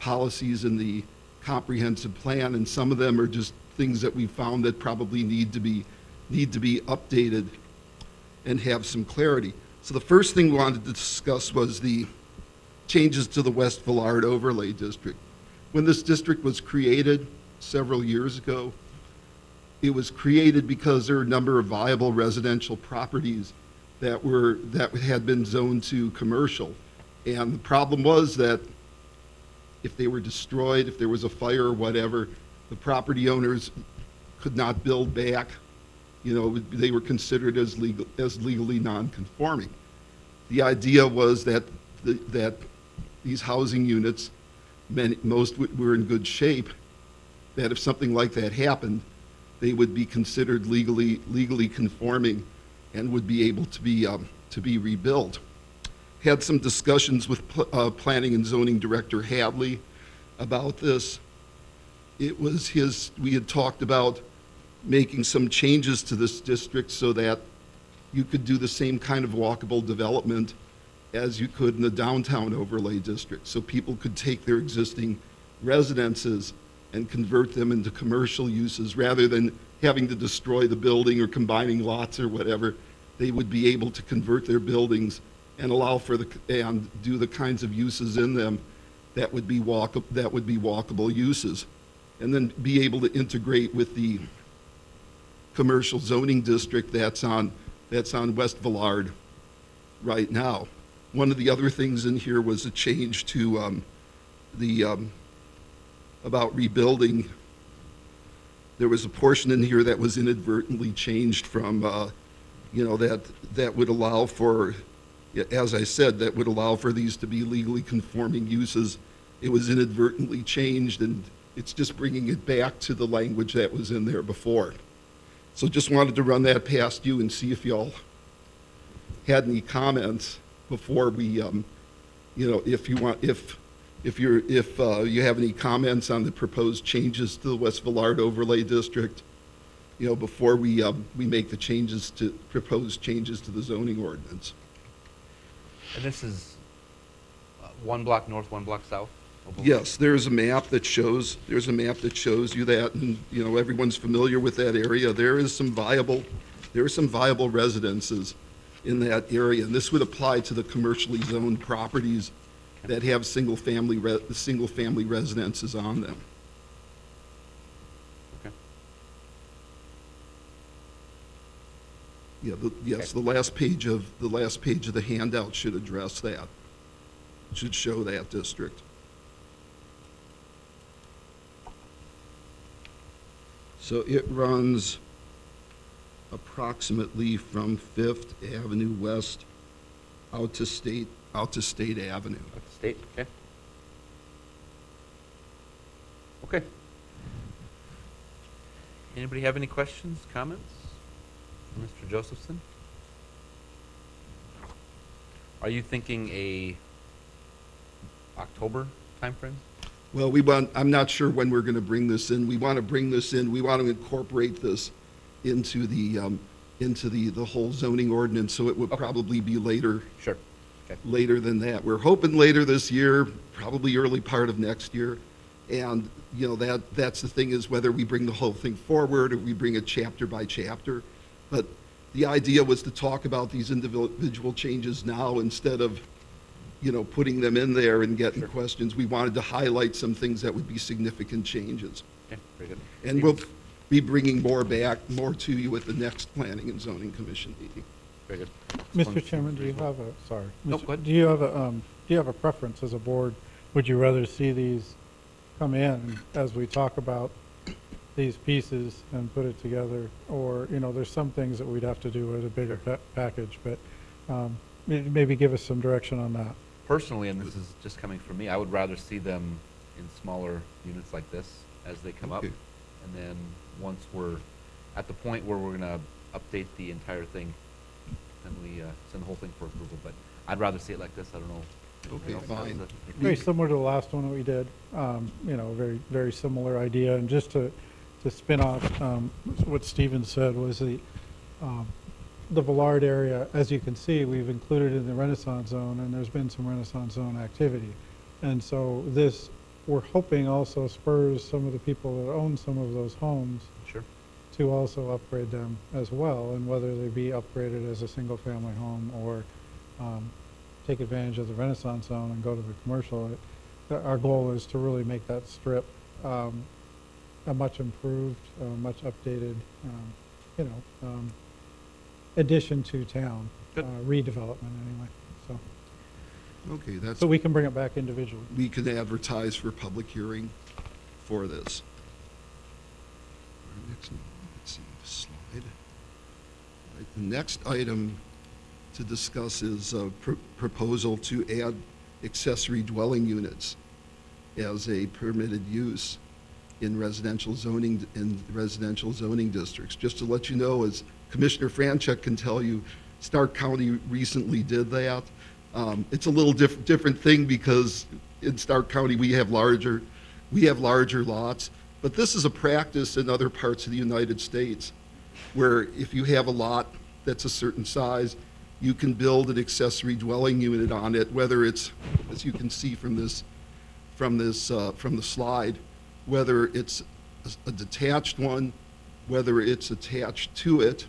S9: policies in the comprehensive plan, and some of them are just things that we found that probably need to be updated and have some clarity. So the first thing we wanted to discuss was the changes to the West Villard overlay district. When this district was created several years ago, it was created because there were a number of viable residential properties that had been zoned to commercial. And the problem was that if they were destroyed, if there was a fire or whatever, the property owners could not build back. They were considered as legally non-conforming. The idea was that these housing units, most were in good shape, that if something like that happened, they would be considered legally conforming and would be able to be rebuilt. Had some discussions with Planning and Zoning Director Hadley about this. We had talked about making some changes to this district so that you could do the same kind of walkable development as you could in the downtown overlay district. So people could take their existing residences and convert them into commercial uses rather than having to destroy the building or combining lots or whatever. They would be able to convert their buildings and and do the kinds of uses in them that would be walkable uses, and then be able to integrate with the commercial zoning district that's on West Villard right now. One of the other things in here was a change to about rebuilding. There was a portion in here that was inadvertently changed from, that would allow for, as I said, that would allow for these to be legally conforming uses. It was inadvertently changed, and it's just bringing it back to the language that was in there before. So just wanted to run that past you and see if y'all had any comments before we, if you have any comments on the proposed changes to the West Villard overlay district, before we make the proposed changes to the zoning ordinance.
S1: And this is 1 block north, 1 block south?
S9: Yes, there's a map that shows you that, and everyone's familiar with that area. There are some viable residences in that area, and this would apply to the commercially zoned properties that have single family residences on them.
S1: Okay.
S9: Yeah, yes, the last page of the handout should address that. Should show that district. So it runs approximately from 5th Avenue West out to State Avenue.
S1: At the state, okay. Okay. Anybody have any questions, comments for Mr. Josephson? Are you thinking a October timeframe?
S9: Well, I'm not sure when we're going to bring this in. We want to incorporate this into the whole zoning ordinance, so it would probably be later.
S1: Sure. Okay.
S9: Later than that. We're hoping later this year, probably early part of next year. And that's the thing, is whether we bring the whole thing forward or we bring it chapter by chapter. But the idea was to talk about these individual changes now instead of, putting them in there and getting questions. We wanted to highlight some things that would be significant changes.
S1: Okay, very good.
S9: And we'll be bringing more to you at the next Planning and Zoning Commission meeting.
S1: Very good.
S2: Mr. Chairman, do you have a, sorry.
S1: No,
S2: Mr.
S1: go ahead.
S2: Do you have a preference as a board? Would you rather see these come in as we talk about these pieces and put it together? Or, there's some things that we'd have to do as a bigger package, but maybe give us some direction on that.
S1: Personally, and this is just coming from me, I would rather see them in smaller units like this as they come up.
S9: Okay.
S1: And then once we're at the point where we're gonna update the entire thing, then we send the whole thing for approval. But I'd rather see it like this. I don't know.
S9: Okay,
S1: Anyone else
S9: fine.
S1: has
S2: Very similar to the last one that we did, very, very similar idea. And just to spin off what Stephen said was the Villard area, as you can see, we've included in the Renaissance Zone, and there's been some Renaissance Zone activity. And so this, we're hoping also spurs some of the people that own some of those homes
S1: Sure.
S2: to also upgrade them as well, and whether they be upgraded as a single-family home or take advantage of the Renaissance Zone and go to the commercial. Our goal is to really make that strip a much improved, much updated, addition to town,
S1: Good.
S2: redevelopment anyway. So,
S9: Okay,
S2: so we can bring it back individually.
S9: we can advertise for public hearing for this. Our next, let's see, slide. Right, the next item to discuss is a proposal to add accessory dwelling units as a permitted use in residential zoning districts. Just to let you know, as Commissioner Franchek can tell you, Stark County recently did that. It's a little different thing because in Stark County we have larger lots, but this is a practice in other parts of the United States where if you have a lot that's a certain size, you can build an accessory dwelling unit on it, whether it's, as you can see from the slide, whether it's a detached one, whether it's attached to it.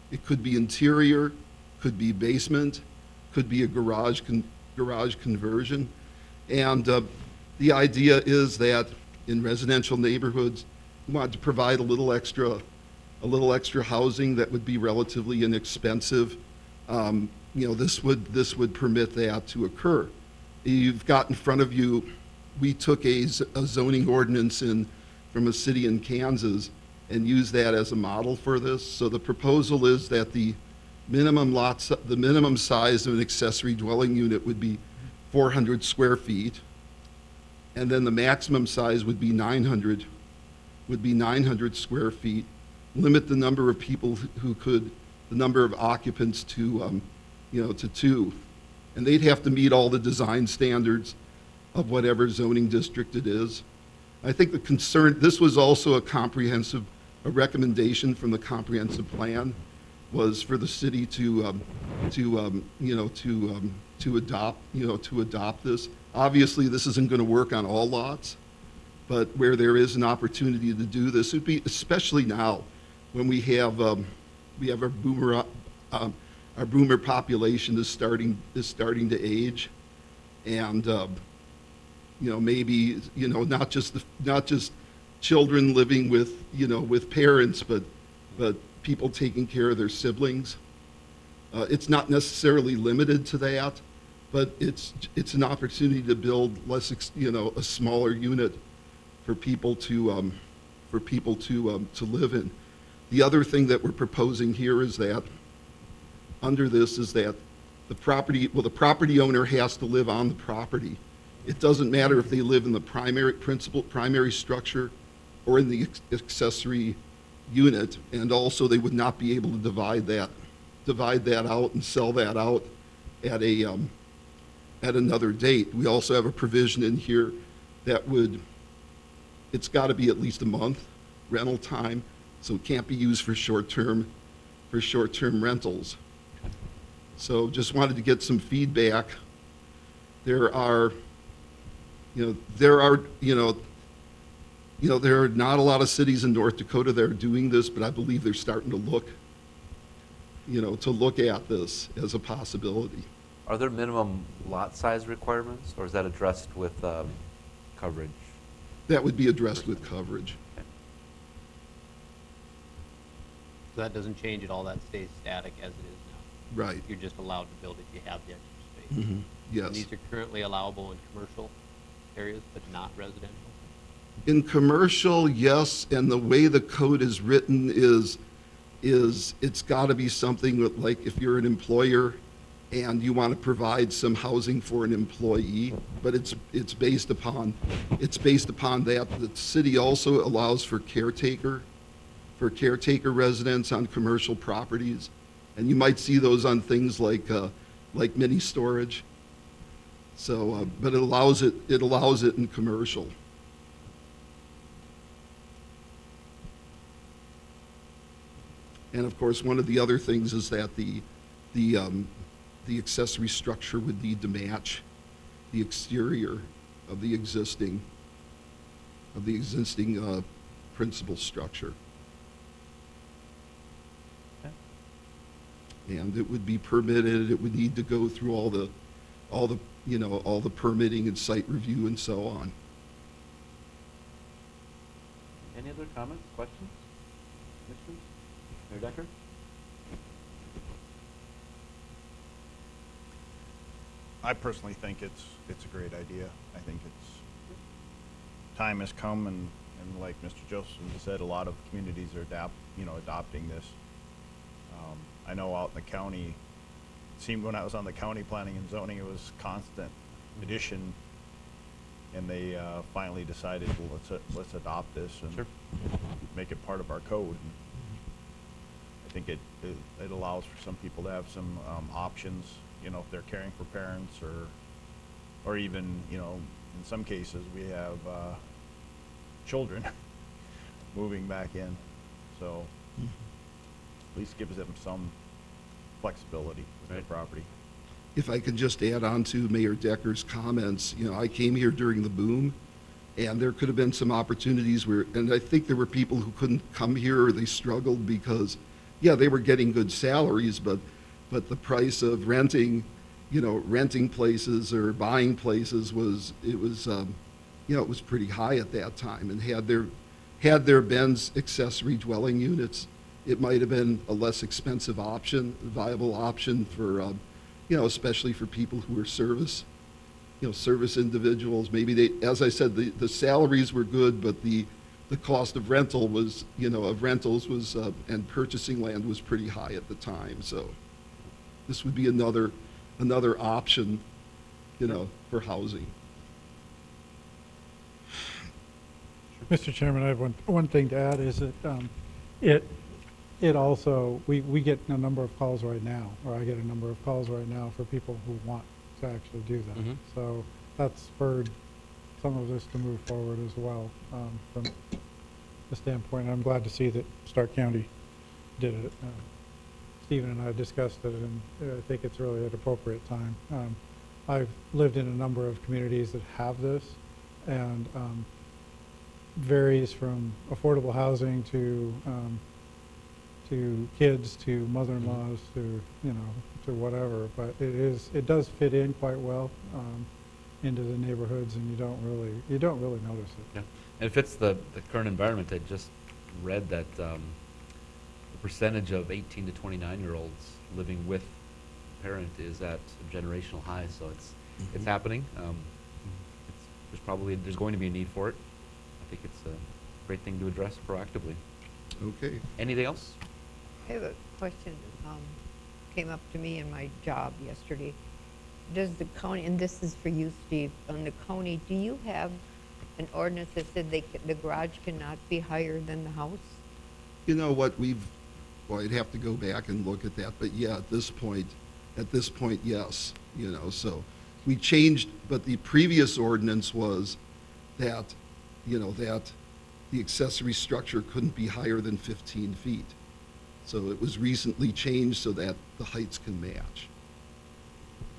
S9: It could be interior, could be basement, could be a garage conversion. And the idea is that in residential neighborhoods, you want to provide a little extra housing that would be relatively inexpensive. This would permit that to occur. You've got in front of you, we took a zoning ordinance from a city in Kansas and used that as a model for this. So the proposal is that the minimum size of an accessory dwelling unit would be 400 square feet, and then the maximum size would be 900 square feet. Limit the number of people the number of occupants to 2, and they'd have to meet all the design standards of whatever zoning district it is. I think this was also a recommendation from the comprehensive plan, was for the city to adopt this. Obviously, this isn't going to work on all lots, but where there is an opportunity to do this, it would be especially now when we have our boomer population is starting to age, and maybe not just children living with parents, but people taking care of their siblings. It's not necessarily limited to that, but it's an opportunity to build a smaller unit for people to live in. The other thing that we're proposing here is that under this is that the property owner has to live on the property. It doesn't matter if they live in the primary structure or in the accessory unit, and also they would not be able to divide that out and sell that out at another date. We also have a provision in here that it's got to be at least a month rental time, so it can't be used for short-term rentals. So just wanted to get some feedback. There are not a lot of cities in North Dakota that are doing this, but I believe they're starting to look to look at this as a possibility.
S1: Are there minimum lot size requirements, or is that addressed with coverage?
S9: That would be addressed with coverage.
S3: So that doesn't change at all, that stays static as it is now.
S9: Right.
S3: You're just allowed to build if you have the extra space.
S9: Mhm.
S3: And
S9: Yes.
S3: these are currently allowable in commercial areas, but not residential?
S9: In commercial, yes, and the way the code is written is it's got to be something that, like, if you're an employer and you want to provide some housing for an employee, but it's based upon that. The city also allows for caretaker residence on commercial properties, and you might see those on things like mini storage. So, but it allows it in commercial. And of course, one of the other things is that the accessory structure would need to match the exterior of the existing principal structure. And it would be permitted. It would need to go through all the permitting and site review and so on.
S1: Any other comments, questions? Commissioners? Mayor Decker?
S6: I personally think it's a great idea. I think time has come, and like Mr. Joseph said, a lot of communities are adopting this. I know out in the county, it seemed when I was on the county planning and zoning, it was constant addition, and they finally decided, well, let's adopt this and
S1: Sure.
S6: make it part of our code. And I think it allows for some people to have some options, if they're caring for parents or even, in some cases we have children moving back in. So at least gives them some flexibility with their property.
S9: If I could just add on to Mayor Decker's comments, I came here during the boom, and there could have been some opportunities and I think there were people who couldn't come here, or they struggled because, yeah, they were getting good salaries, but the price of renting places or buying places was pretty high at that time. And had there been accessory dwelling units, it might have been a less expensive option, viable option for, especially for people who are service individuals. Maybe as I said, the salaries were good, but the cost of rentals was, and purchasing land was pretty high at the time. So this would be another option, for housing.
S2: Mr. Chairman, I have one thing to add, is that it also, we get a number of calls right now, or I get a number of calls right now for people who want to actually do that.
S1: Mhm.
S2: So that's spurred some of this to move forward as well, from the standpoint. I'm glad to see that Stark County did it. Stephen and I discussed it, and I think it's really an appropriate time. I've lived in a number of communities that have this, and varies from affordable housing to kids, to mother-in-laws, to whatever. But it does fit in quite well into the neighborhoods, and you don't really notice it.
S1: Yeah, and it fits the current environment. I just read that the percentage of 18 to 29-year-olds living with a parent is at a generational high, so it's happening. There's going to be a need for it. I think it's a great thing to address proactively.
S9: Okay.
S1: Anything else?
S4: I have a question, came up to me in my job yesterday. Does the county, and this is for you, Steve, on the county, do you have an ordinance that said the garage cannot be higher than the house?
S9: You know what, I'd have to go back and look at that, but yeah, at this point, yes, so we changed, but the previous ordinance was that, that the accessory structure couldn't be higher than 15 feet. So it was recently changed so that the heights can match.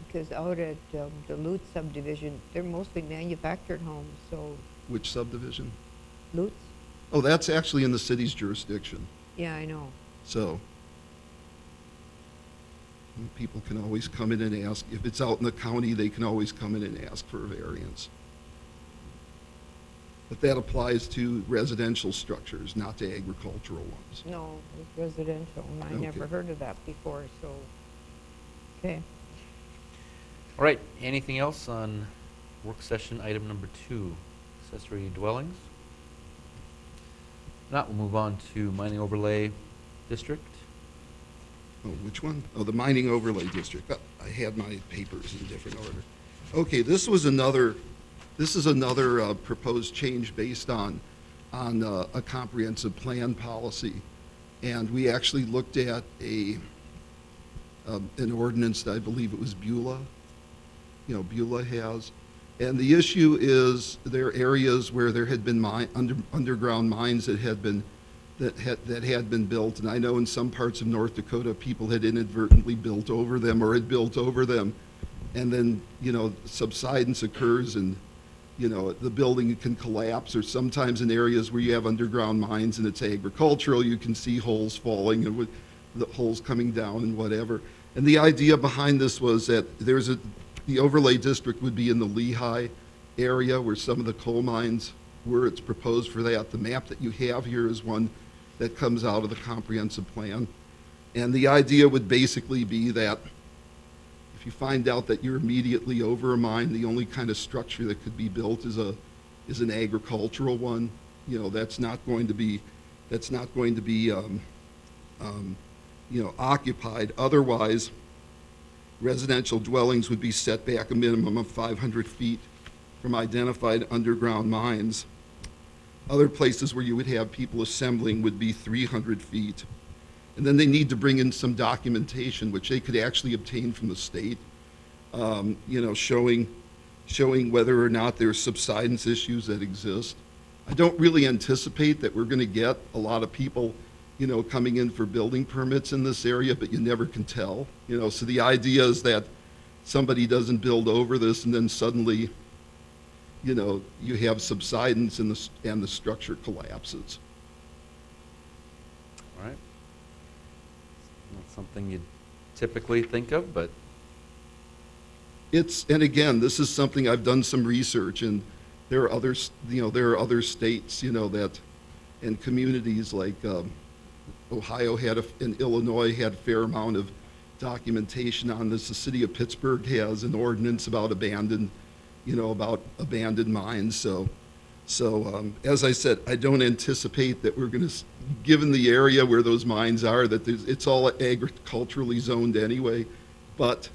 S4: Because out at the Lutz subdivision, they're mostly manufactured homes, so
S9: Which subdivision?
S4: Lutz?
S9: Oh, that's actually in the city's jurisdiction,
S4: Yeah, I know.
S9: so. People can always come in and ask, if it's out in the county, they can always come in and ask for a variance. But that applies to residential structures, not to agricultural ones.
S4: No, it's residential, and I never
S9: Okay.
S4: heard of that before, so, okay.
S1: All right, anything else on work session item number 2, accessory dwellings? If not, we'll move on to mining overlay district.
S9: Oh, which one? Oh, the mining overlay district. I had my papers in different order. Okay, this is another proposed change based on a comprehensive plan policy. And we actually looked at an ordinance that I believe it was Beulah, Beulah has. And the issue is there are areas where there had been underground mines that had been built, and I know in some parts of North Dakota people had inadvertently built over them or had built over them, and then subsidence occurs and the building can collapse, or sometimes in areas where you have underground mines and it's agricultural, you can see holes falling and with the holes coming down and whatever. And the idea behind this was that the overlay district would be in the Lehigh area where some of the coal mines were. It's proposed for that. The map that you have here is one that comes out of the comprehensive plan. And the idea would basically be that if you find out that you're immediately over a mine, the only kind of structure that could be built is an agricultural one. That's not going to be occupied. Otherwise, residential dwellings would be set back a minimum of 500 feet from identified underground mines. Other places where you would have people assembling would be 300 feet. And then they need to bring in some documentation, which they could actually obtain from the state, showing whether or not there's subsidence issues that exist. I don't really anticipate that we're going to get a lot of people, coming in for building permits in this area, but you never can tell. So the idea is that somebody doesn't build over this and then suddenly, you have subsidence and the structure collapses.
S1: All right. Not something you'd typically think of, but
S9: And again, this is something I've done some research, and there are other states, that, and communities like Ohio and Illinois had a fair amount of documentation on this. The city of Pittsburgh has an ordinance about abandoned mines. So as I said, I don't anticipate that we're going to, given the area where those mines are, that it's all agriculturally zoned anyway. But,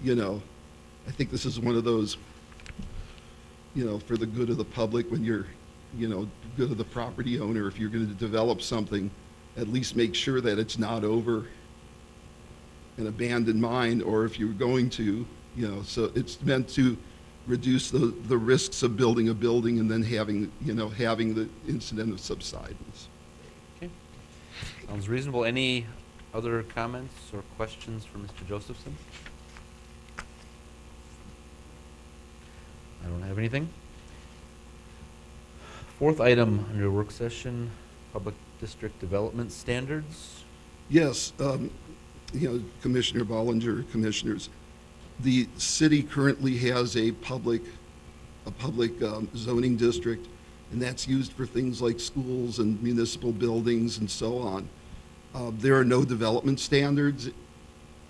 S9: I think this is one of those, for the good of the public, when you're, good of the property owner, if you're going to develop something, at least make sure that it's not over an abandoned mine, or if you're going to, so it's meant to reduce the risks of building a building and then having the incident of subsidence.
S1: okay. Sounds reasonable. Any other comments or questions for Mr. Josephson? I don't have anything. Fourth item under work session, public district development standards.
S9: Yes, Commissioner Bollinger, commissioners, the city currently has a public zoning district, and that's used for things like schools and municipal buildings and so on. There are no development standards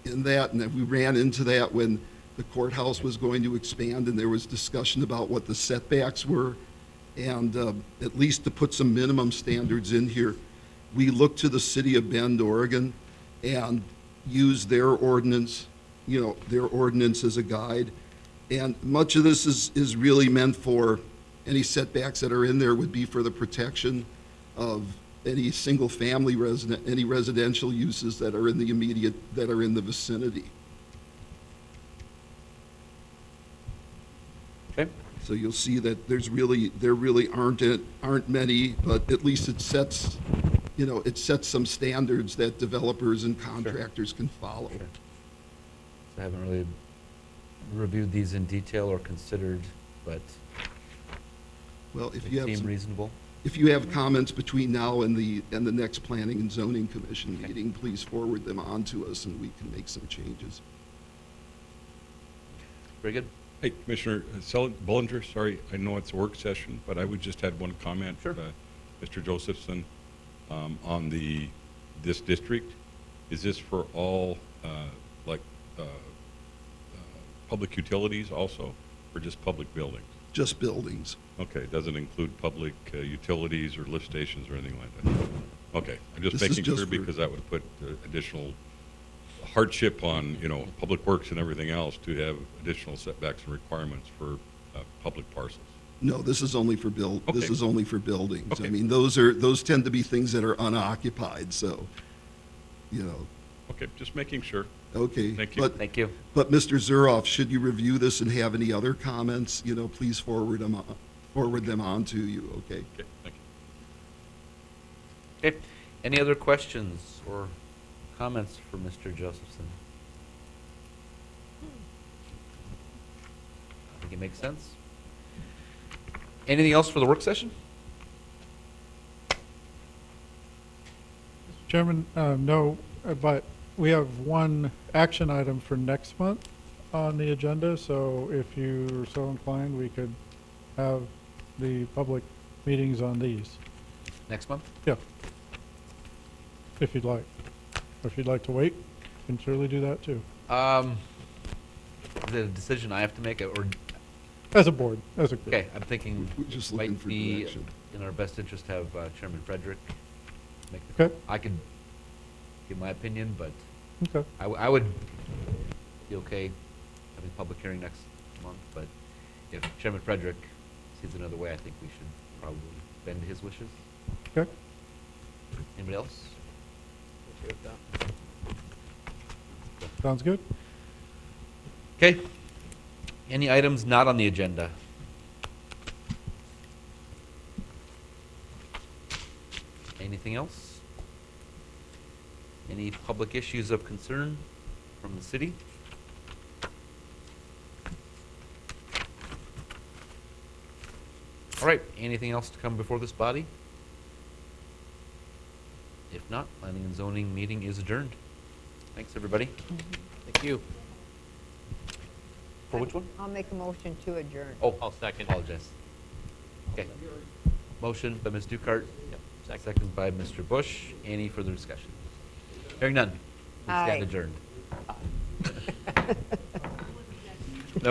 S9: in that, and we ran into that when the courthouse was going to expand, and there was discussion about what the setbacks were. And at least to put some minimum standards in here, we looked to the city of Bend, Oregon, and used their ordinance as a guide. And much of this is really meant for any setbacks that are in there would be for the protection of any single-family any residential uses that are in the vicinity.
S1: Okay.
S9: So you'll see that there really aren't many, but at least it sets some standards that developers and contractors can follow.
S1: Sure. So I haven't really reviewed these in detail or considered, but
S9: Well, if
S1: they
S9: you have
S1: seem
S9: some,
S1: reasonable.
S9: if you have comments between now and the next Planning and Zoning Commission meeting, please forward them on to us and we can make some changes.
S1: Very good.
S13: Hey, Commissioner Bullinger, sorry, I know it's a work session, but I would just had one comment.
S1: Sure.
S13: Mr. Josephson, on this district, is this for all, public utilities also, or just public buildings?
S9: Just buildings.
S13: Okay, it doesn't include public utilities or lift stations or anything like that? Okay, I'm just
S9: This is
S13: making
S9: just
S13: sure
S9: for-
S13: because that would put additional hardship on, Public Works and everything else to have additional setbacks and requirements for public parcels.
S9: No, this is only for this
S13: Okay.
S9: is only for buildings. I
S13: Okay.
S9: mean, those tend to be things that are unoccupied, so,
S13: Okay, just making sure.
S9: okay.
S13: Thank you.
S1: Thank you.
S9: But Mr. Zuroff, should you review this and have any other comments, please forward them on to you, okay?
S13: Okay, thank you.
S1: Okay. Any other questions or comments for Mr. Josephson? I think it makes sense. Anything else for the work session?
S2: Chairman, no, but we have one action item for next month on the agenda, so if you're so inclined, we could have the public meetings on these.
S1: Next month?
S2: Yeah. If you'd like. Or if you'd like to wait, you can surely do that too.
S1: Is it a decision I have to make, or,
S2: As a board, as a group.
S1: okay, I'm thinking
S9: We're just
S1: it
S9: looking
S1: might
S9: for
S1: be
S9: direction.
S1: in our best interest to have Chairman Frederick make the.
S2: Okay.
S1: I could give my opinion, but
S2: Okay.
S1: I would be okay having a public hearing next month, but if Chairman Frederick sees another way, I think we should probably bend his wishes.
S2: Okay.
S1: Anybody else?
S3: Okay with that?
S2: Sounds good.
S1: Okay. Any items not on the agenda? Anything else? Any public issues of concern from the city? All right, anything else to come before this body? If not, planning and zoning meeting is adjourned. Thanks, everybody.
S3: Thank you.
S1: For which one?
S4: I'll make a motion to adjourn.
S1: Oh,
S3: I'll second.
S1: apologize. Okay. Motion by Ms. Dukart,
S3: Yep,
S1: second by Mr. Bush. Any further discussion? Hearing none. We stand
S4: Aye.
S1: adjourned.